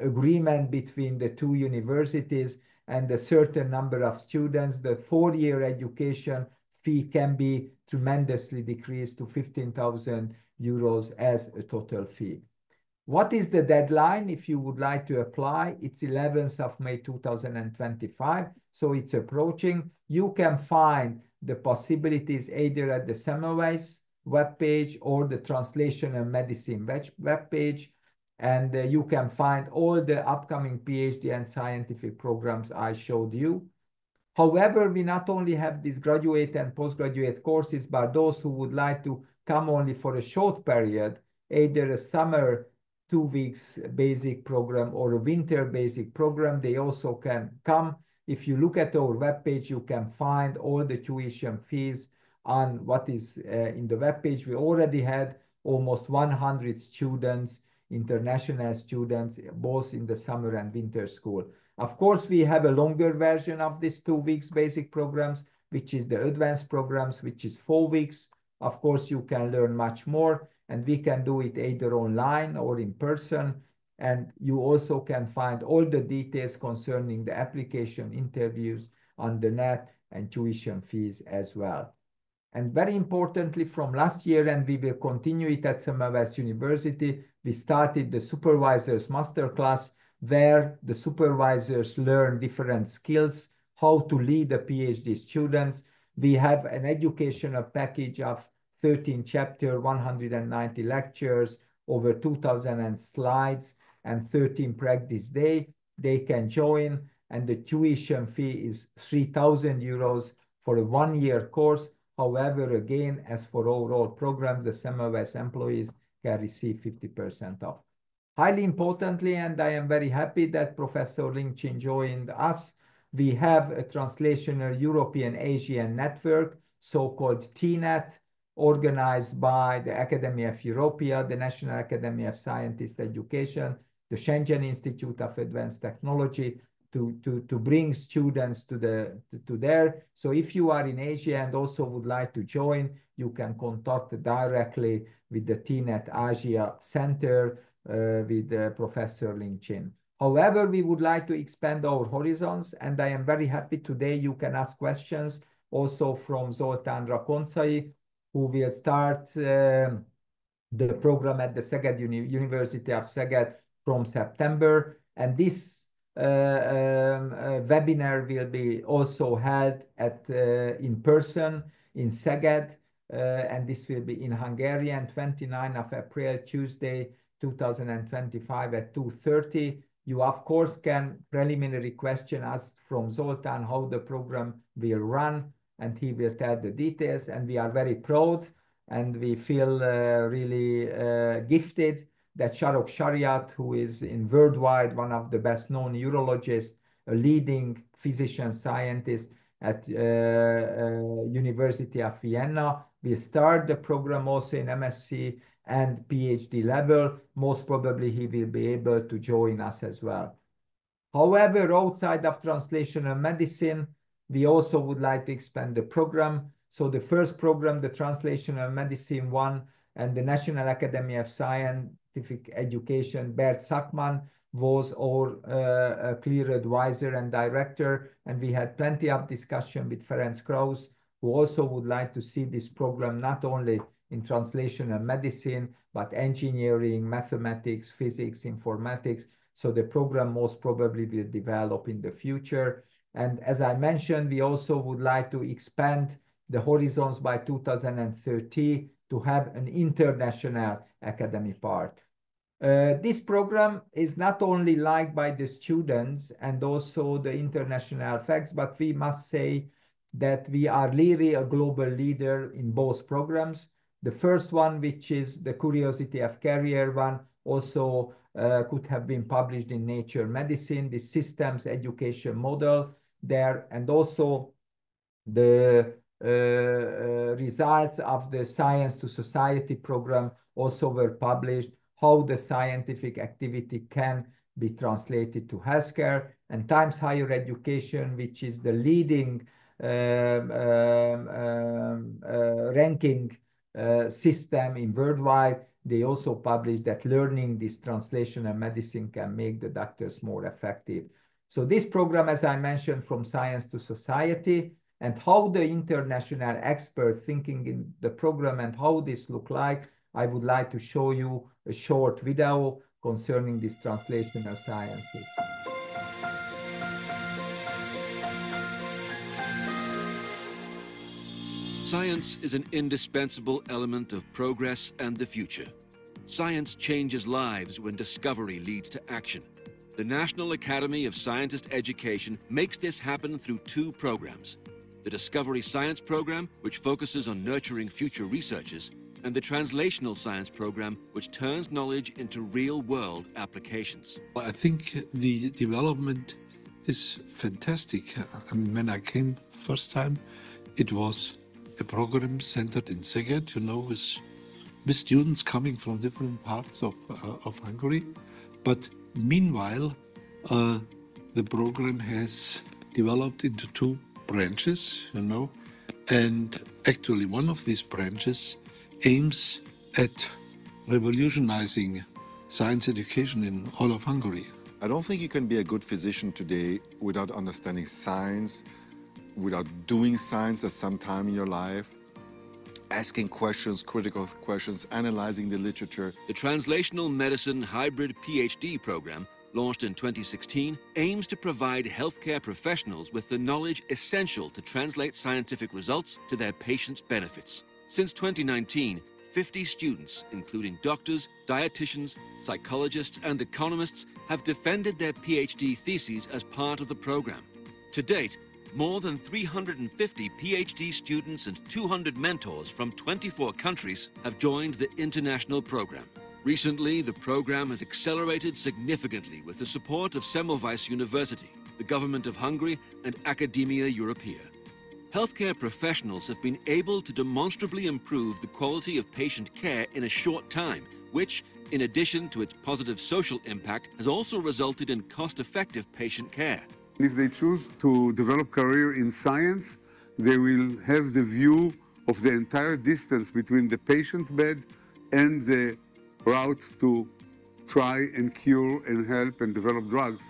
agreement between the two universities and a certain number of students, the four-year education fee can be tremendously decreased to 15,000 euros as a total fee. What is the deadline if you would like to apply? It's 11th of May 2025, so it's approaching. You can find the possibilities either at the Semmelweis webpage or the Translational Medicine webpage, and you can find all the upcoming PhD and scientific programs I showed you. However, we not only have these graduate and postgraduate courses, but those who would like to come only for a short period, either a summer 2 weeks basic program or a winter basic program, they also can come. If you look at our webpage, you can find all the tuition fees on what is in the webpage. We already had almost 100 students, international students, both in the summer and winter school. Of course, we have a longer version of these 2 weeks basic programs, which is the advanced programs, which is 4 weeks. Of course, you can learn much more, and we can do it either online or in person. And you also can find all the details concerning the application interviews on the net and tuition fees as well. And very importantly, from last year, and we will continue it at Semmelweis University, we started the Supervisors Masterclass, where the supervisors learn different skills, how to lead the PhD students. We have an educational package of 13 chapters, 190 lectures, over 2,000 slides, and 13 practice days. They can join, and the tuition fee is 3,000 euros for a one-year course. However, again, as for overall programs, the Semmelweis employees can receive 50% off. Highly importantly, and I am very happy that Professor Ling Chin joined us, we have a Translational European Asian Network, so-called TNET, organized by the Academy of Europea, the National Academy of Scientist Education, the Shenzhen Institute of Advanced Technology, to bring students to there. So if you are in Asia and also would like to join, you can contact directly with the TNET Asia Center with Professor Ling Chin. However, we would like to expand our horizons, and I am very happy today you can ask questions also from Zoltán Rakoncai, who will start the program at the Szeged University of Szeged from September. And this webinar will be also held in person in Szeged, and this will be in Hungarian, 29th of April, Tuesday, 2025 at 2:30. You, of course, can preliminary question us from Zoltán how the program will run, and he will tell the details. And we are very proud, and we feel really gifted that Sharok Shariat, who is in worldwide one of the best known neurologists, a leading physician scientist at University of Vienna, will start the program also in MSc and PhD level. Most probably he will be able to join us as well. However, outside of translational medicine, we also would like to expand the program. So the first program, the Translational Medicine 1, and the National Academy of Scientific Education, Bert Sackmann was our clear advisor and director, and we had plenty of discussion with Ferenc Krauss, who also would like to see this program not only in translational medicine, but engineering, mathematics, physics, informatics. So the program most probably will develop in the future. And as I mentioned, we also would like to expand the horizons by 2030 to have an international academy part. This program is not only liked by the students and also the international facts, but we must say that we are really a global leader in both programs. The first one, which is the Curiosity of Career one, also could have been published in Nature Medicine, the systems education model there, and also the results of the Science to Society program also were published, how the scientific activity can be translated to healthcare, and Times Higher Education, which is the leading ranking system in worldwide. They also published that learning this translational medicine can make the doctors more effective. So this program, as I mentioned, from Science to Society, and how the international expert thinking in the program and how this look like, I would like to show you a short video concerning these translational sciences. Science is an indispensable element of progress and the future. Science changes lives when discovery leads to action. The National Academy of Scientist Education makes this happen through two programs: the Discovery Science Program, which focuses on nurturing future researchers, and the Translational Science Program, which turns knowledge into real-world applications. I think the development is fantastic. I mean, when I came first time, it was a program centered in Szeged, you know, with students coming from different parts of Hungary. But meanwhile, the program has developed into two branches, you know, and actually one of these branches aims at revolutionizing science education in all of Hungary. I don't think you can be a good physician today without understanding science, without doing science at some time in your life, asking questions, critical questions, analyzing the literature. The Translational Medicine Hybrid PhD program, launched in 2016, aims to provide healthcare professionals with the knowledge essential to translate scientific results to their patients' benefits. Since 2019, 50 students, including doctors, dietitians, psychologists, and economists, have defended their PhD theses as part of the program. To date, more than 350 PhD students and 200 mentors from 24 countries have joined the international program. Recently, the program has accelerated significantly with the support of Semmelweis University, the government of Hungary, and Academia Europaea. Healthcare professionals have been able to demonstrably improve the quality of patient care in a short time, which, in addition to its positive social impact, has also resulted in cost-effective patient care. If they choose to develop career in science, they will have the view of the entire distance between the patient bed and the route to try and cure and help and develop drugs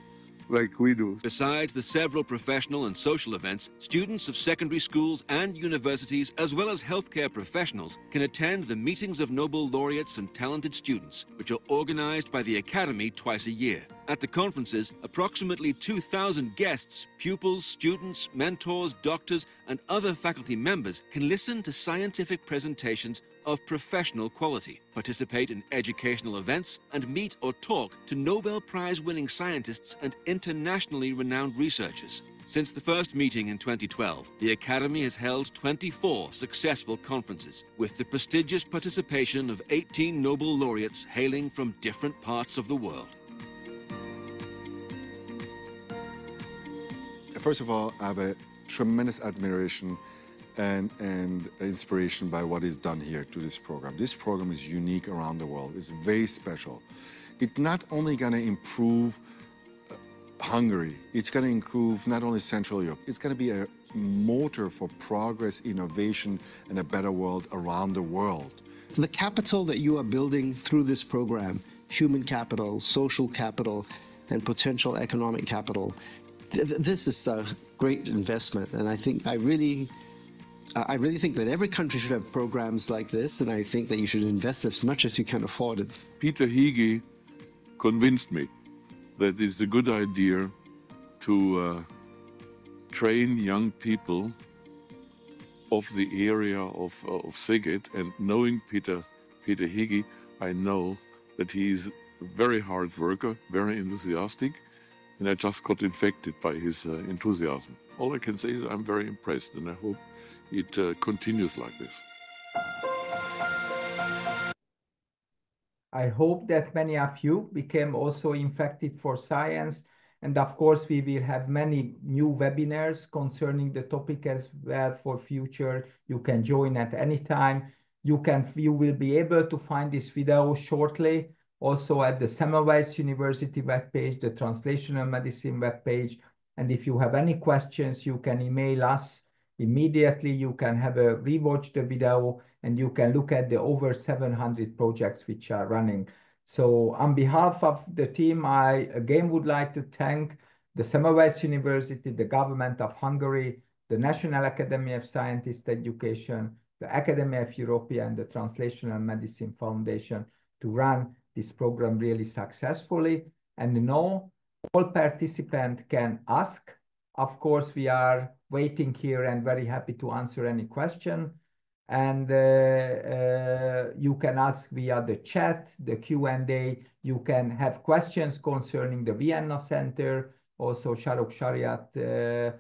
like we do. Besides the several professional and social events, students of secondary schools and universities, as well as healthcare professionals, can attend the meetings of Nobel laureates and talented students, which are organized by the Academy twice a year. At the conferences, approximately 2,000 guests, pupils, students, mentors, doctors, and other faculty members can listen to scientific presentations of professional quality, participate in educational events, and meet or talk to Nobel Prize-winning scientists and internationally renowned researchers. Since the first meeting in 2012, the Academy has held 24 successful conferences, with the prestigious participation of 18 Nobel laureates hailing from different parts of the world. First of all, I have a tremendous admiration and inspiration by what is done here to this program. This program is unique around the world. It's very special. It's not only going to improve Hungary, it's going to improve not only Central Europe, it's going to be a motor for progress, innovation, and a better world around the world. The capital that you are building through this program, human capital, social capital, and potential economic capital, this is a great investment, and I think I really I really think that every country should have programs like this, and I think that you should invest as much as you can afford it. Peter Higi convinced me that it's a good idea to train young people of the area of Szeged, and knowing Peter Higi, I know that he's a very hard worker, very enthusiastic, and I just got infected by his enthusiasm. All I can say is I'm very impressed, and I hope it continues like this. I hope that many of you became also infected for science. And of course, we will have many new webinars concerning the topic as well for future. You can join at any time. You will be able to find this video shortly also at the Semmelweis University webpage, the Translational Medicine webpage. And if you have any questions, you can email us immediately. You can have a rewatch the video, and you can look at the over 700 projects which are running. So on behalf of the team, I again would like to thank the Semmelweis University, the government of Hungary, the National Academy of Scientist Education, the Academy of Europe, and the Translational Medicine Foundation to run this program really successfully. And now all participants can ask. Of course, we are waiting here and very happy to answer any question. And you can ask via the chat, the Q&A. You can have questions concerning the Vienna Center, also Sharok Shariat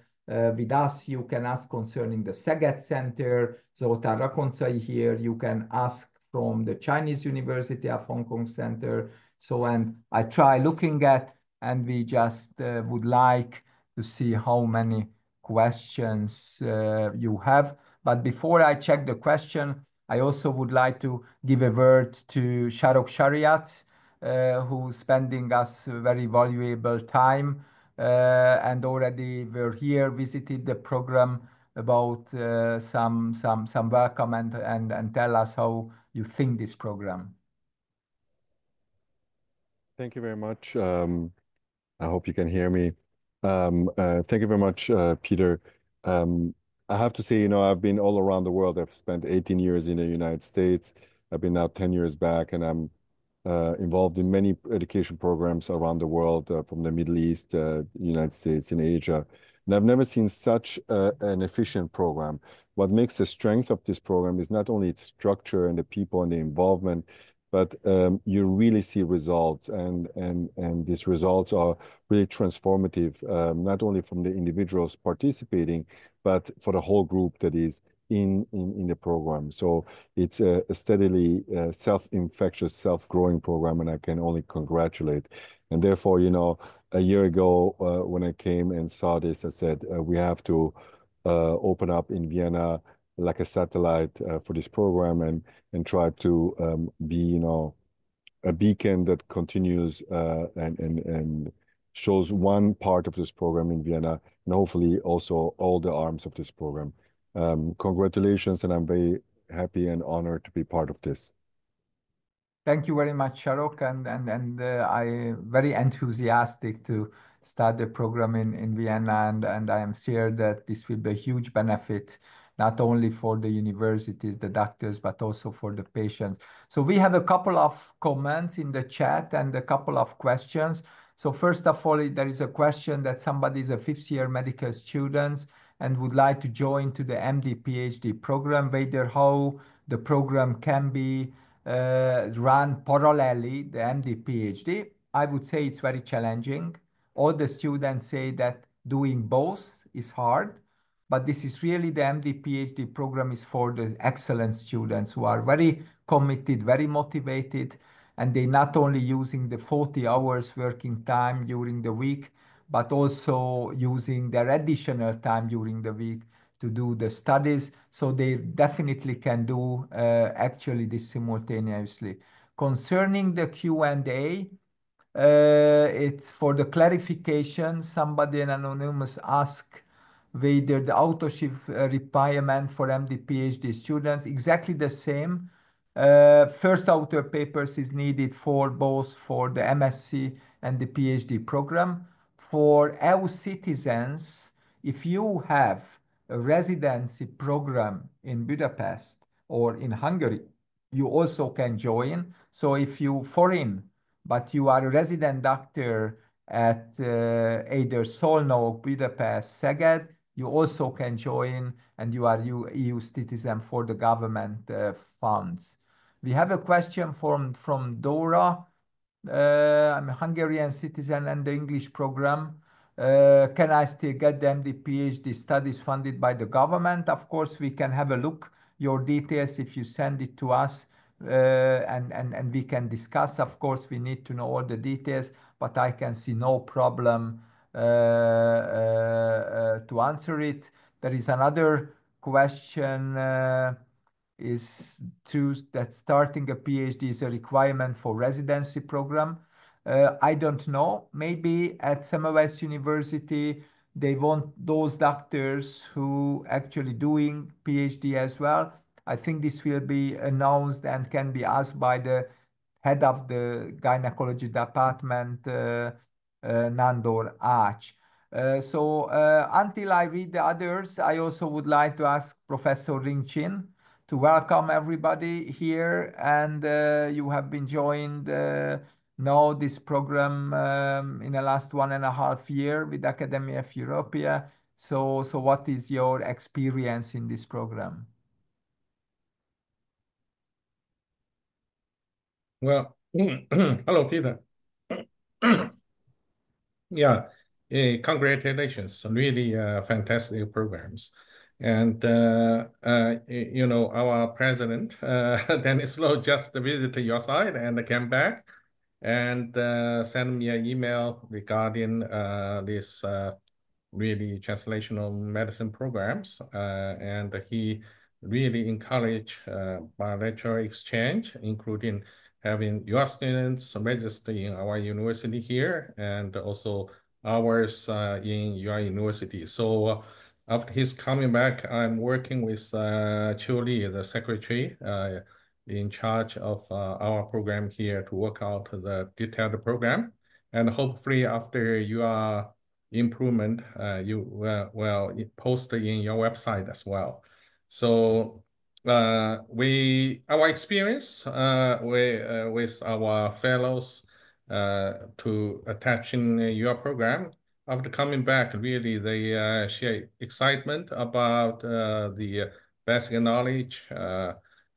with us. You can ask concerning the Szeged Center, Zoltán Rakoncai here. You can ask from the Chinese University of Hong Kong Center. So, and I try looking at, and we just would like to see how many questions you have. But before I check the question, I also would like to give a word to Sharok Shariat, who's spending us very valuable time and already were here, visited the program about some welcome and tell us how you think this program. Thank you very much. I hope you can hear me. Thank you very much, Peter. I have to say, I've been all around the world. I've spent 18 years in the United States. I've been now 10 years back, and I'm involved in many education programs around the world, from the Middle East, United States, and Asia. And I've never seen such an efficient program. What makes the strength of this program is not only its structure and the people and the involvement, but you really see results, and these results are really transformative, not only from the individuals participating, but for the whole group that is in the program. So it's a steadily self-infectious, self-growing program, and I can only congratulate. And therefore, a year ago when I came and saw this, I said, we have to open up in Vienna like a satellite for this program, and try to be, a beacon that continues and shows one part of this program in Vienna, and hopefully also all the arms of this program. Congratulations, and I'm very happy and honored to be part of this. Thank you very much, Sharok, and I very enthusiastic to start the program in Vienna, and I am sure that this will be a huge benefit, not only for the universities, the doctors, but also for the patients. So we have a couple of comments in the chat and a couple of questions. So first of all, there is a question that somebody is a fifth-year medical student and would like to join to the MD PhD program, whether how the program can be run parallelly, the MD PhD. I would say it's very challenging. All the students say that doing both is hard, but this is really the MD PhD program is for the excellent students who are very committed, very motivated, and they not only using the 40 hours working time during the week, but also using their additional time during the week to do the studies. So they definitely can do actually this simultaneously. Concerning the Q&A, it's for the clarification. Somebody, an anonymous, asked whether the authorship requirement for MD PhD students exactly the same. First author papers is needed for both for the MSc and the PhD program. For EU citizens, if you have a residency program in Budapest or in Hungary, you also can join. So if you foreign, but you are a resident doctor at either Szolnok, Budapest, Szeged, you also can join, and you are EU citizen for the government funds. We have a question from Dora. I'm a Hungarian citizen and the English program. Can I still get them the PhD studies funded by the government? Of course, we can have a look your details if you send it to us, and we can discuss. Of course, we need to know all the details, but I can see no problem to answer it. There is another question. Is true that starting a PhD is a requirement for residency program? I don't know. Maybe at Semmelweis University, they want those doctors who actually doing PhD as well. I think this will be announced and can be asked by the head of the gynecology department, Nandor Ács. Until I read the others, I also would like to ask Professor Ring Chin to welcome everybody here. And you have been joined now this program in the last 1.5 years with Academia of Europea. So what is your experience in this program? Well, hello, Peter. Yeah, congratulations. Really fantastic programs. And, our president, Dennis Lowe, just visited your site and came back and sent me an email regarding this really translational medicine programs. And he really encouraged bilateral exchange, including having your students register in our university here and also ours in your university. So after he's coming back, I'm working with Chu Li, the secretary, in charge of our program here to work out the detailed program. And hopefully after your improvement, you will post in your website as well. So our experience with our fellows to attaching your program, after coming back, really they share excitement about the basic knowledge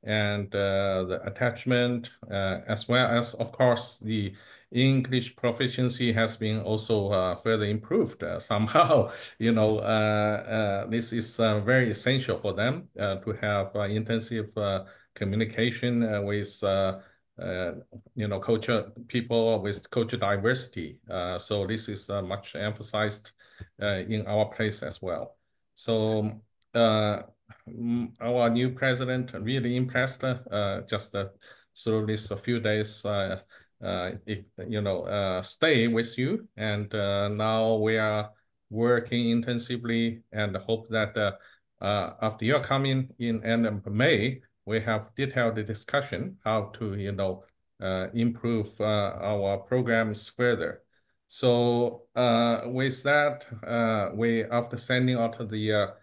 and the attachment, as well as, of course, the English proficiency has been also further improved somehow. This is very essential for them to have intensive communication with culture people with culture diversity. So this is much emphasized in our place as well. So our new president really impressed just through this a few days stay with you, and now we are working intensively and hope that after your coming in end of May, we have detailed discussion how to improve our programs further. So with that, we after sending out the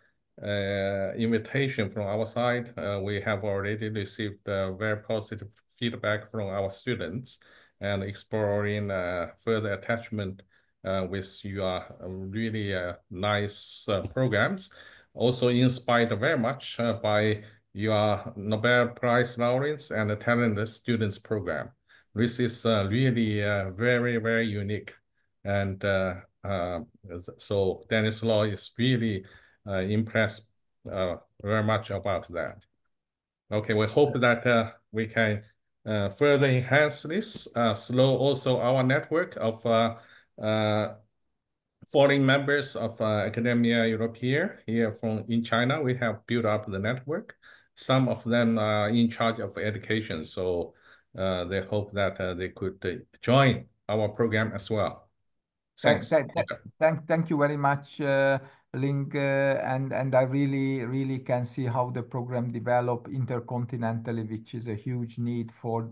invitation from our side, we have already received very positive feedback from our students and exploring further attachment with your really nice programs. Also inspired very much by your Nobel Prize laureates and the talented students program. This is really very, very unique. And so Dennis Law is really impressed very much about that. Okay, we hope that we can further enhance this, slow also our network of foreign members of Academia Europea here in China. We have built up the network. Some of them are in charge of education, so they hope that they could join our program as well. Thanks. Thank you very much, Ling, and I really can see how the program develop intercontinentally, which is a huge need for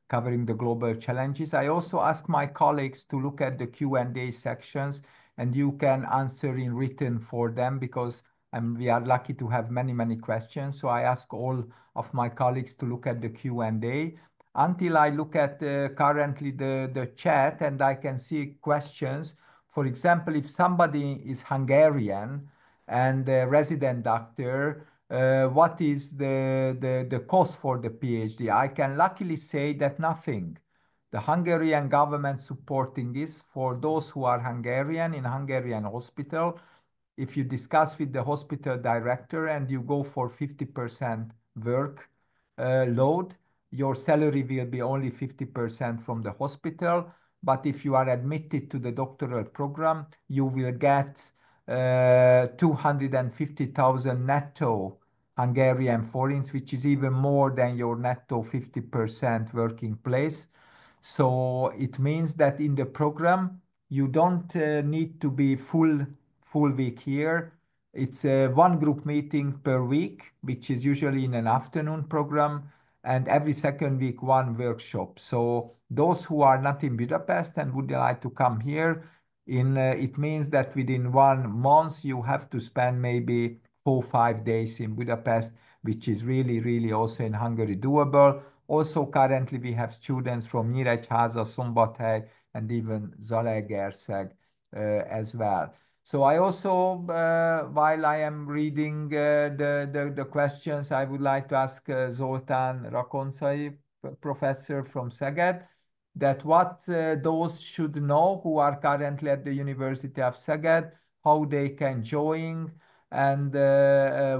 covering the global challenges. I also ask my colleagues to look at the Q&A sections, and you can answer in written for them, because and we are lucky to have many questions. So I ask all of my colleagues to look at the Q&A. Until I look at currently the chat and I can see questions. For example, if somebody is Hungarian and a resident doctor, what is the cost for the PhD? I can luckily say that nothing. The Hungarian government supporting this for those who are Hungarian in Hungarian hospital. If you discuss with the hospital director and you go for 50% work load, your salary will be only 50% from the hospital. But if you are admitted to the doctoral program, you will get 250,000 netto Hungarian forints, which is even more than your netto 50% working place. So it means that in the program, you don't need to be full week here. It's one group meeting per week, which is usually in an afternoon program, and every second week, one workshop. So those who are not in Budapest and would like to come here, it means that within 1 month, you have to spend maybe 4-5 days in Budapest, which is really also in Hungary doable. Also, currently, we have students from Nyíregyháza, Szombathely, and even Zalaegerszeg as well. So I also, while I am reading the questions, I would like to ask Zoltán Rakoncai, professor from Szeged, that what those should know who are currently at the University of Szeged, how they can join, and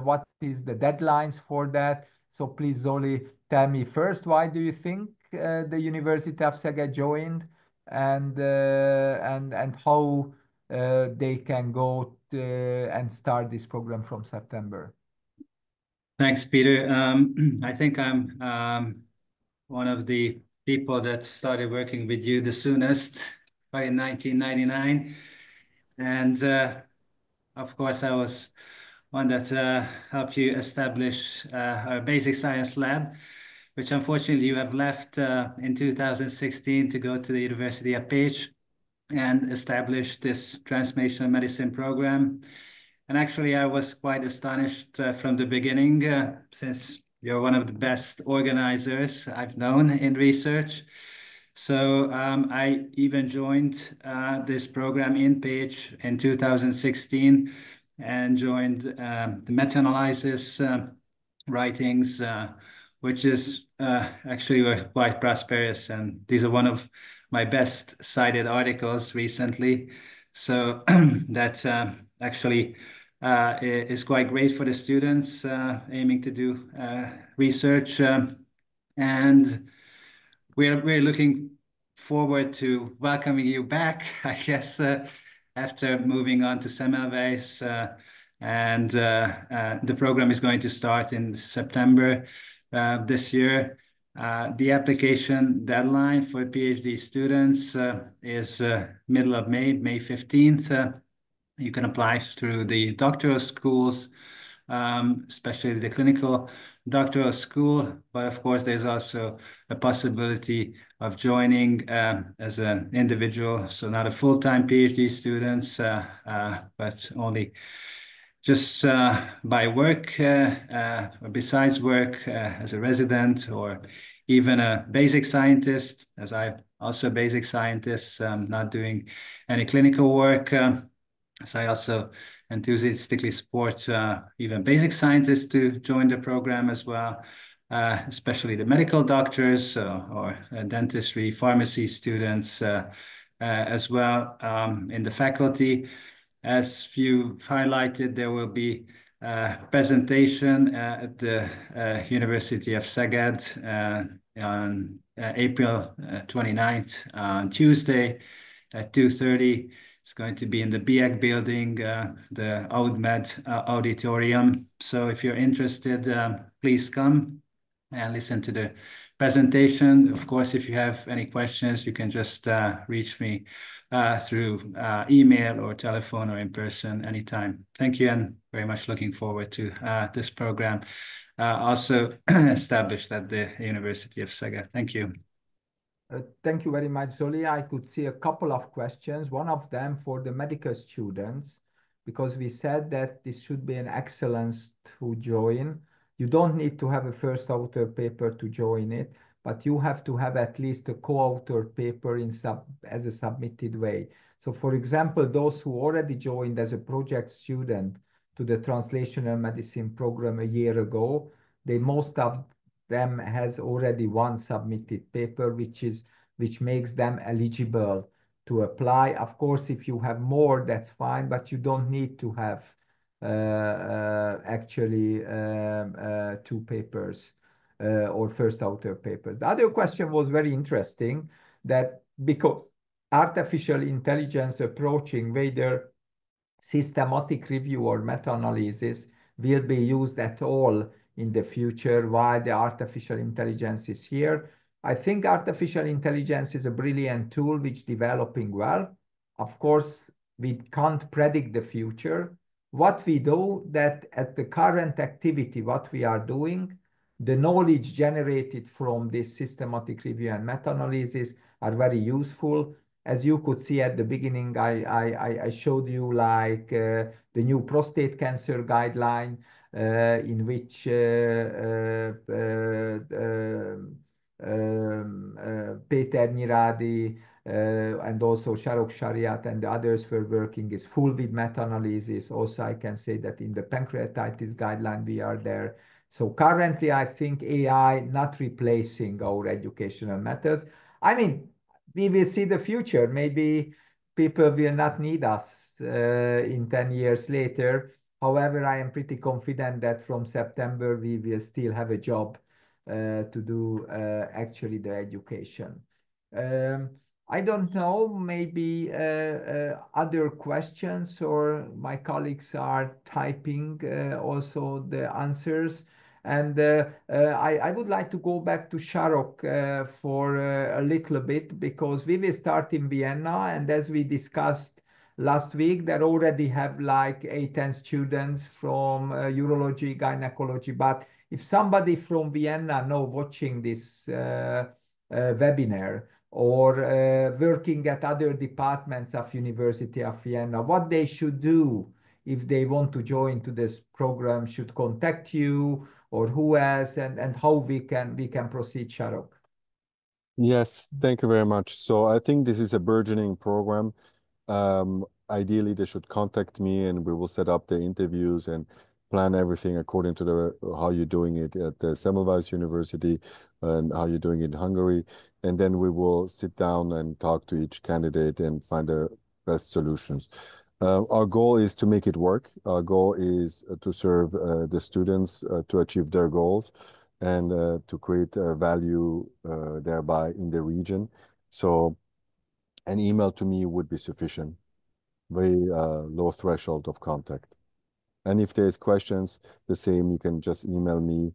what is the deadlines for that. So please, Zoli, tell me first, why do you think the University of Szeged joined, and how they can go and start this program from September? Thanks, Peter. I think I'm one of the people that started working with you the soonest, by 1999. And of course, I was one that helped you establish our basic science lab, which unfortunately you have left in 2016 to go to the University of Pécs and establish this Translational Medicine program. And actually, I was quite astonished from the beginning, since you're one of the best organizers I've known in research. So I even joined this program in Pécs in 2016 and joined the meta-analysis writings, which is actually were quite prosperous. And these are one of my best cited articles recently. So that actually is quite great for the students aiming to do research. And we're looking forward to welcoming you back, I guess, after moving on to Semmelweis. And the program is going to start in September this year. The application deadline for PhD students is middle of May 15th. You can apply through the doctoral schools, especially the clinical doctoral school. But of course, there's also a possibility of joining as an individual, so not a full-time PhD student, but only just by work, or besides work, as a resident, or even a basic scientist, as I'm also a basic scientist, not doing any clinical work. So I also enthusiastically support even basic scientists to join the program as well, especially the medical doctors or dentistry, pharmacy students as well in the faculty. As you highlighted, there will be a presentation at the University of Szeged on April 29th, on Tuesday at 2:30. It's going to be in the BIEC building, the OudMed auditorium. So if you're interested, please come and listen to the presentation. Of course, if you have any questions, you can just reach me through email or telephone or in person anytime. Thank you, and very much looking forward to this program also established at the University of Szeged. Thank you. Thank you very much, Zoli. I could see a couple of questions. One of them for the medical students. because we said that this should be an excellence to join. You don't need to have a first author paper to join it, but you have to have at least a co-author paper as a submitted way. So for example, those who already joined as a project student to the Translational Medicine program a year ago, most of them has already one submitted paper, which makes them eligible to apply. Of course, if you have more, that's fine, but you don't need to have actually two papers or first author papers. The other question was very interesting, that because artificial intelligence approaching, whether systematic review or meta-analysis will be used at all in the future while the artificial intelligence is here. I think artificial intelligence is a brilliant tool which is developing well. Of course, we can't predict the future. What we do, that at the current activity, what we are doing, the knowledge generated from this systematic review and meta-analysis are very useful. As you could see at the beginning, I showed you like the new prostate cancer guideline in which Peter Niradi and also Sharok Shariat and the others were working is full with meta-analysis. Also, I can say that in the pancreatitis guideline, we are there. So currently, I think AI not replacing our educational methods. I mean, we will see the future. Maybe people will not need us in 10 years later. However, I am pretty confident that from September, we will still have a job to do actually the education. I don't know, maybe other questions, or my colleagues are typing also the answers. And I would like to go back to Sharok for a little bit, because we will start in Vienna. And as we discussed last week, there already have like 8-10 students from urology, gynecology. But if somebody from Vienna now watching this webinar, or working at other departments of University of Vienna, what they should do if they want to join to this program, should contact you, or who else, and how we can proceed, Sharok? Yes, thank you very much. So I think this is a burgeoning program. Ideally, they should contact me, and we will set up the interviews and plan everything according to how you're doing it at the Semmelweis University and how you're doing it in Hungary. And then we will sit down and talk to each candidate and find the best solutions. Our goal is to make it work. Our goal is to serve the students to achieve their goals and to create value thereby in the region. So an email to me would be sufficient. Very low threshold of contact. And if there's questions, the same, you can just email me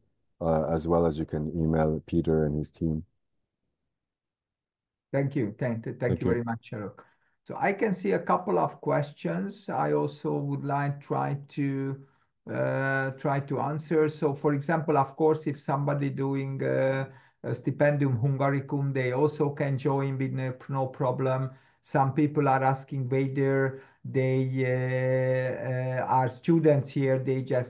as well as you can email Peter and his team. Thank you. Thank you very much, Sharok. So I can see a couple of questions. I also would like try to answer. So for example, of course, if somebody doing a stipendium hungaricum, they also can join with no problem. Some people are asking whether they are students here.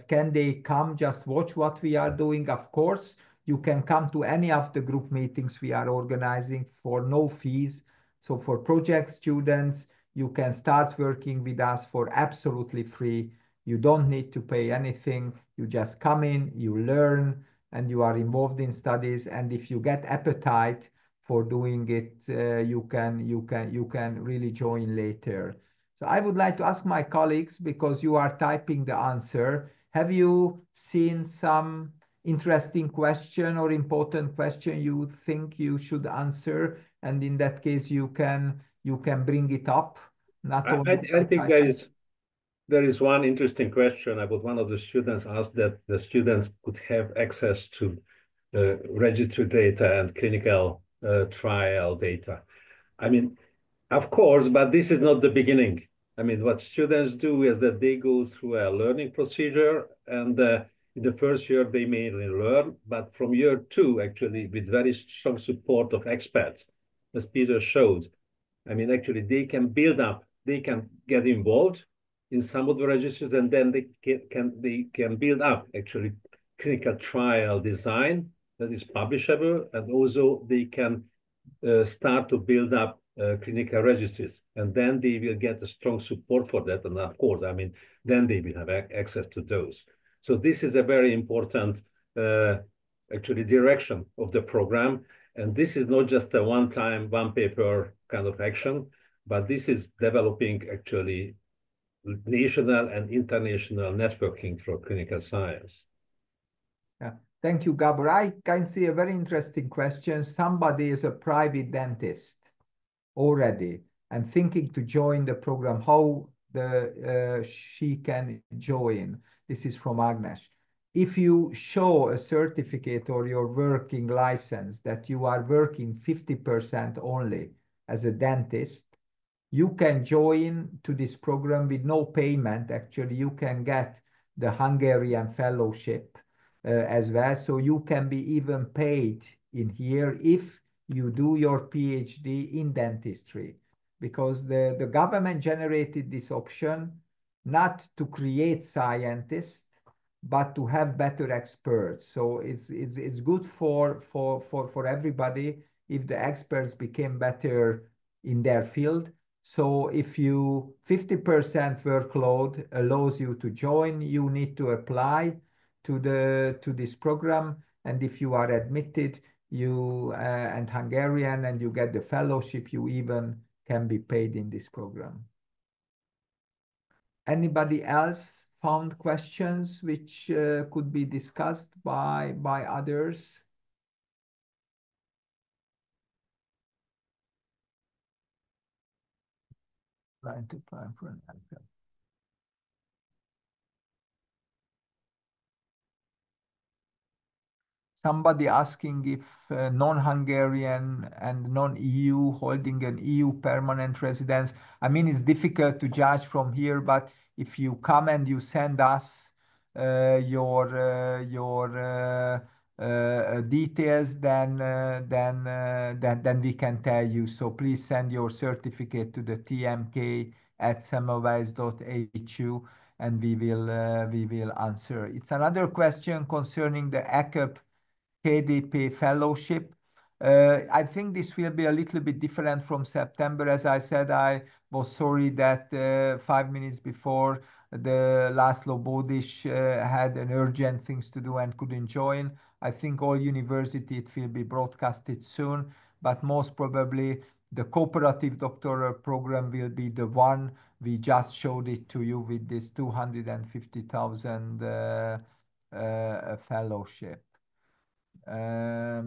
Can they come just watch what we are doing? Of course, you can come to any of the group meetings we are organizing for no fees. So for project students, you can start working with us for absolutely free. You don't need to pay anything. You just come in, you learn, and you are involved in studies. And if you get appetite for doing it, you can really join later. So I would like to ask my colleagues, because you are typing the answer, have you seen some interesting question or important question you think you should answer, and in that case you can bring it up? Not only I think there is one interesting question about one of the students asked, that the students could have access to registry data and clinical trial data. I mean, of course, but this is not the beginning. I mean, what students do is that they go through a learning procedure, and in the first year they mainly learn, but from year 2, actually, with very strong support of experts, as Peter showed, I mean, actually, they can build up, they can get involved, in some of the registries, and then they can build up actually clinical trial design that is publishable, and also they can start to build up clinical registries, and then they will get a strong support for that. And of course, I mean, then they will have access to those. So this is a very important actually direction of the program. And this is not just a one-time, one-paper kind of action, but this is developing actually national and international networking for clinical science. Yeah. Thank you, Gabor. I can see a very interesting question. Somebody is a private dentist already and thinking to join the program, how she can join. This is from Agnes. If you show a certificate or your working license that you are working 50% only as a dentist, you can join to this program with no payment. Actually, you can get the Hungarian fellowship as well. So you can be even paid in here if you do your PhD in dentistry, because the government generated this option not to create scientists, but to have better experts. So it's good for everybody if the experts became better in their field. So if you 50% workload allows you to join, you need to apply to this program, and if you are admitted, you and Hungarian, and you get the fellowship, you even can be paid in this program. Anybody else found questions which could be discussed by others? Trying to plan for an answer. Somebody asking if non-Hungarian and non-EU holding an EU permanent residence. I mean, it's difficult to judge from here, but if you come and you send us your details, then we can tell you. So please send your certificate to the tmk@semmelweis.hu, and we will answer. It's another question concerning the ACUP KDP fellowship. I think this will be a little bit different from September. As I said, I was sorry that 5 minutes before the Laszlo Bódis had an urgent things to do and couldn't join. I think all university it will be broadcasted soon, but most probably the cooperative doctoral program will be the one we just showed it to you with this 250,000 fellowship. Yeah,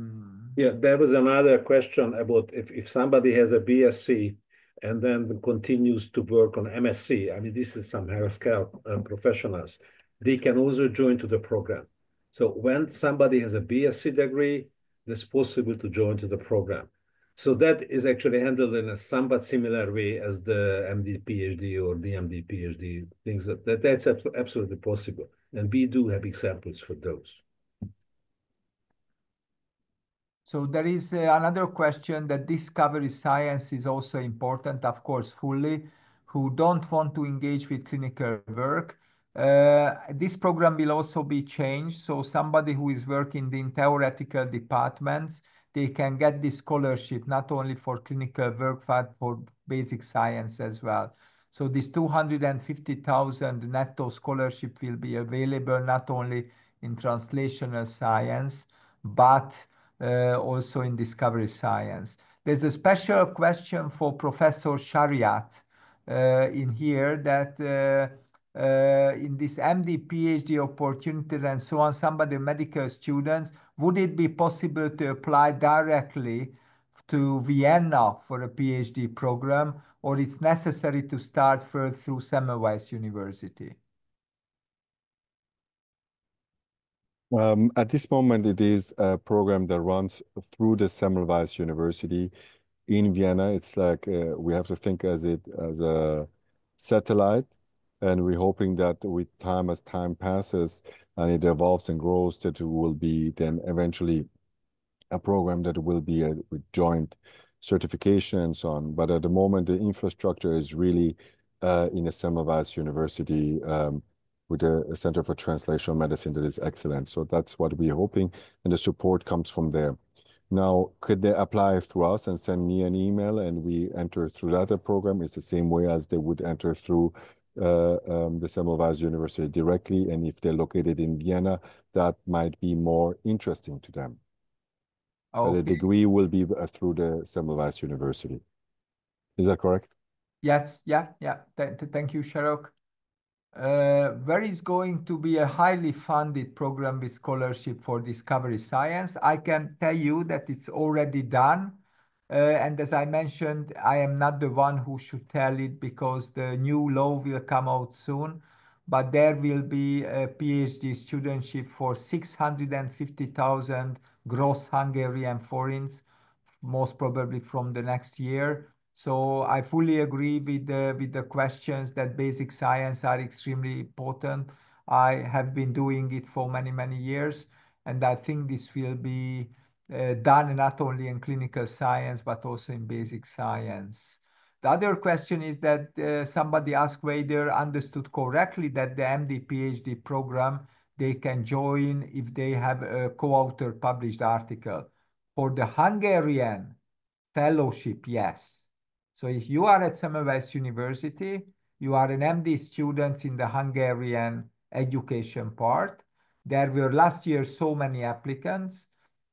there was another question about if somebody has a BSc and then continues to work on MSc. I mean, this is some healthcare professionals. They can also join to the program. So when somebody has a BSc degree, it's possible to join to the program. So that is actually handled in a somewhat similar way as the MD PhD or the MD PhD things. That's absolutely possible. And we do have examples for those. So there is another question that discovery science is also important, of course, fully, who don't want to engage with clinical work. This program will also be changed. So somebody who is working in theoretical departments, they can get this scholarship, not only for clinical work, but for basic science as well. So this 250,000 netto scholarship will be available not only in translational science, but also in discovery science. There's a special question for Professor Shariat in here that in this MD, PhD opportunities and so on, somebody, medical students, would it be possible to apply directly to Vienna for a PhD program, or it's necessary to start first through Semmelweis University? At this moment, it is a program that runs through the Semmelweis University in Vienna. It's like we have to think as a satellite, and we're hoping that with time, as time passes and it evolves and grows, that it will be then eventually a program that will be with joint certification and so on. But at the moment, the infrastructure is really in the Semmelweis University with a Center for Translational Medicine that is excellent. So that's what we're hoping, and the support comes from there. Now, could they apply through us and send me an email and we enter through that program? It's the same way as they would enter through the Semmelweis University directly. And if they're located in Vienna, that might be more interesting to them. Okay. The degree will be through the Semmelweis University. Is that correct? Yes, yeah. Thank you, Sharok. There is going to be a highly funded program with scholarship for discovery science. I can tell you that it's already done. And as I mentioned, I am not the one who should tell it because the new law will come out soon. But there will be a PhD studentship for 650,000 gross Hungarian forints, most probably from the next year. So I fully agree with the questions that basic science are extremely important. I have been doing it for many years, and I think this will be done not only in clinical science, but also in basic science. The other question is that somebody asked whether understood correctly that the MD PhD program they can join if they have a co-author published article. For the Hungarian fellowship, yes. So if you are at Semmelweis University, you are an MD student in the Hungarian education part. There were last year so many applicants.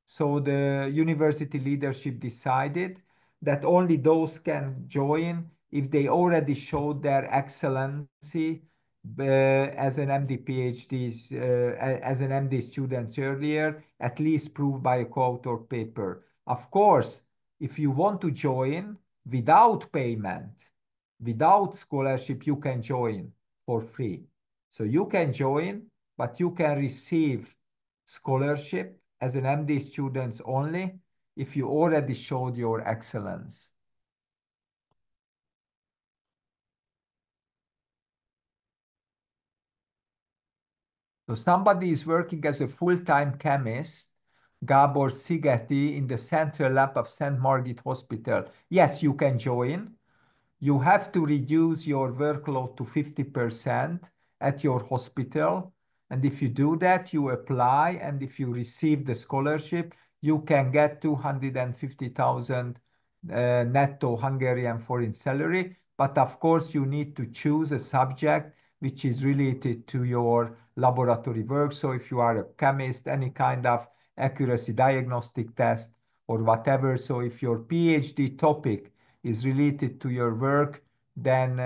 So the university leadership decided that only those can join if they already showed their excellency as an MD PhD, as an MD student earlier, at least proved by a co-author paper. Of course, if you want to join without payment, without scholarship, you can join for free. So you can join, but you can receive scholarship as an MD student only if you already showed your excellence. So somebody is working as a full-time chemist, Gabor Szigeti, in the central lab of St. Margit Hospital. Yes, you can join. You have to reduce your workload to 50% at your hospital. And if you do that, you apply. And if you receive the scholarship, you can get 250,000 netto Hungarian foreign salary. But of course, you need to choose a subject which is related to your laboratory work. So if you are a chemist, any kind of accuracy diagnostic test or whatever. So if your PhD topic is related to your work, then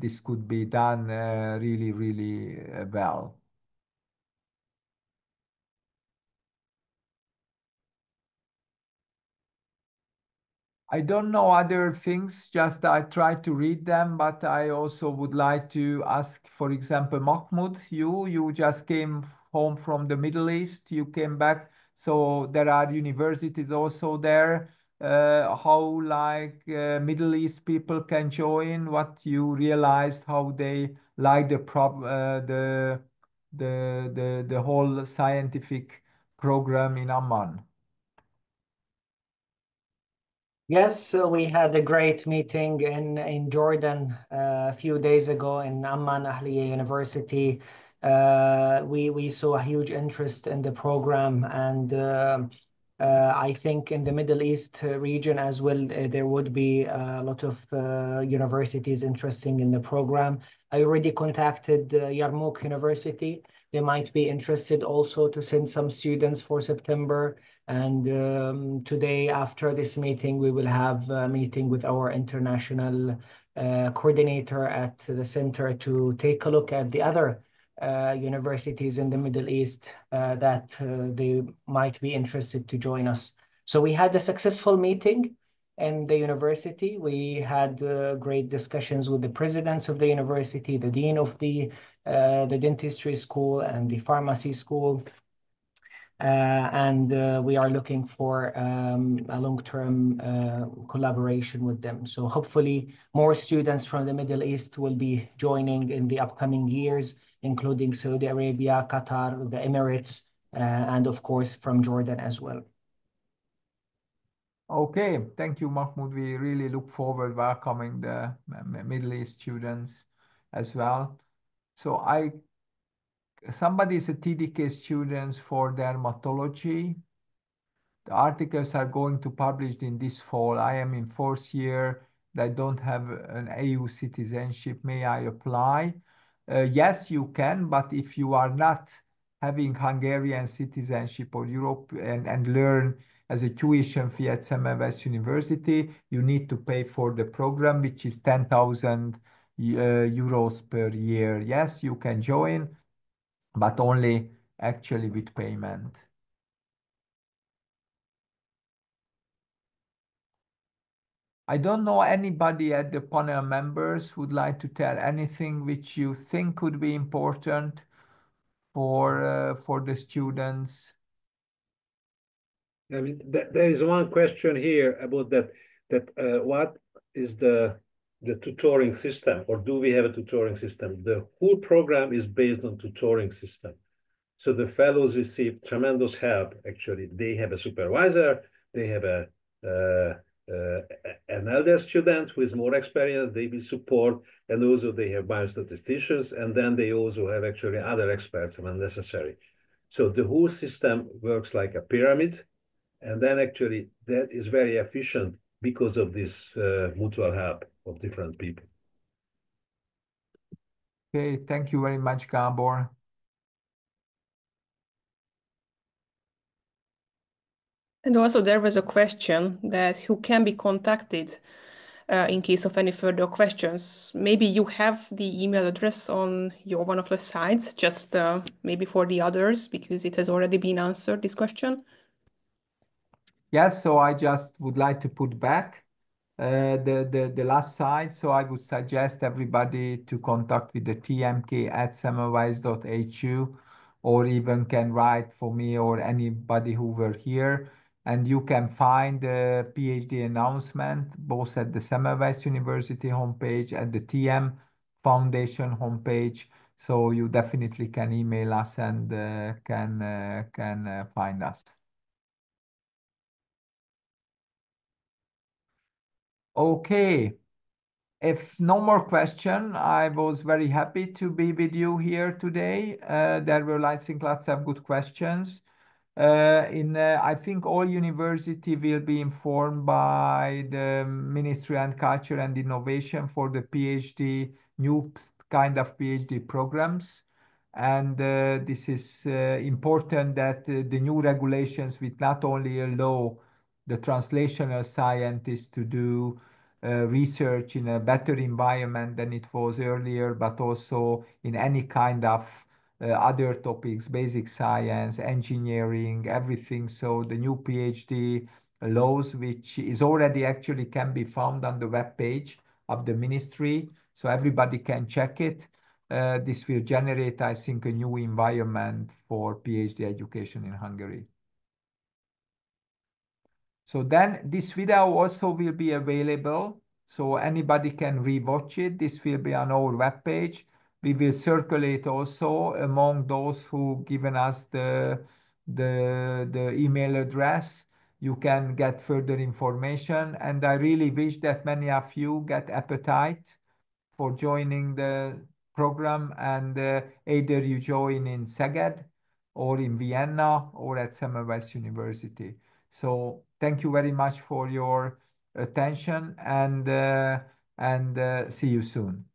this could be done really well. I don't know other things, just I try to read them, but I also would like to ask, for example, Mahmoud, you just came home from the Middle East, you came back, so there are universities also there. How like Middle East people can join, what you realized, how they like the whole scientific program in Amman. Yes, so we had a great meeting in Jordan a few days ago in Amman Ahliya University. We saw a huge interest in the program, and I think in the Middle East region as well, there would be a lot of universities interested in the program. I already contacted Yarmouk University. They might be interested also to send some students for September. And today, after this meeting, we will have a meeting with our international coordinator at the center to take a look at the other universities in the Middle East that they might be interested to join us. So we had a successful meeting in the university. We had great discussions with the presidents of the university, the dean of the dentistry school and the pharmacy school. And we are looking for a long-term collaboration with them. So hopefully more students from the Middle East will be joining in the upcoming years, including Saudi Arabia, Qatar, the Emirates, and of course from Jordan as well. Okay, thank you, Mahmoud. We really look forward welcoming the Middle East students as well. So somebody is a TDK students for dermatology. The articles are going to publish in this fall. I am in fourth year. I don't have an EU citizenship. May I apply? Yes, you can, but if you are not having Hungarian citizenship or Europe and learn as a tuition fee at Semmelweis University, you need to pay for the program, which is 10,000 euros per year. Yes, you can join, but only actually with payment. I don't know anybody at the panel members who would like to tell anything which you think could be important for the students. I mean, there is one question here about that what is the tutoring system, or do we have a tutoring system? The whole program is based on tutoring system. So the fellows receive tremendous help. Actually, they have a supervisor, they have an elder student who is more experienced, they will support, and also they have biostatisticians, and then they also have actually other experts when necessary. So the whole system works like a pyramid, and then actually that is very efficient because of this mutual help of different people. Okay, thank you very much, Gabor. And also there was a question that who can be contacted in case of any further questions. Maybe you have the email address on your one of the slides, just maybe for the others, because it has already been answered, this question. Yes, so I just would like to put back the last slide. So I would suggest everybody to contact with the tmk@semmelweis.hu, or even can write for me or anybody who were here. And you can find the PhD announcement both at the Semmelweis University homepage, at the TM Foundation homepage. So you definitely can email us and can find us. Okay. If no more question, I was very happy to be with you here today. There were, I think, lots of good questions. I think all university will be informed by the Ministry of Culture and Innovation for the PhD, new kind of PhD programs. And this is important that the new regulations will not only allow the translational scientists to do research in a better environment than it was earlier, but also in any kind of other topics, basic science, engineering, everything. So the new PhD laws, which is already actually can be found on the web page of the ministry, so everybody can check it. This will generate, I think, a new environment for PhD education in Hungary. So then this video also will be available, so anybody can rewatch it. This will be on our webpage. We will circulate also among those who given us the email address. You can get further information, and I really wish that many of you get appetite for joining the program, and either you join in Szeged or in Vienna or at Semmelweis University. So thank you very much for your attention, and see you soon.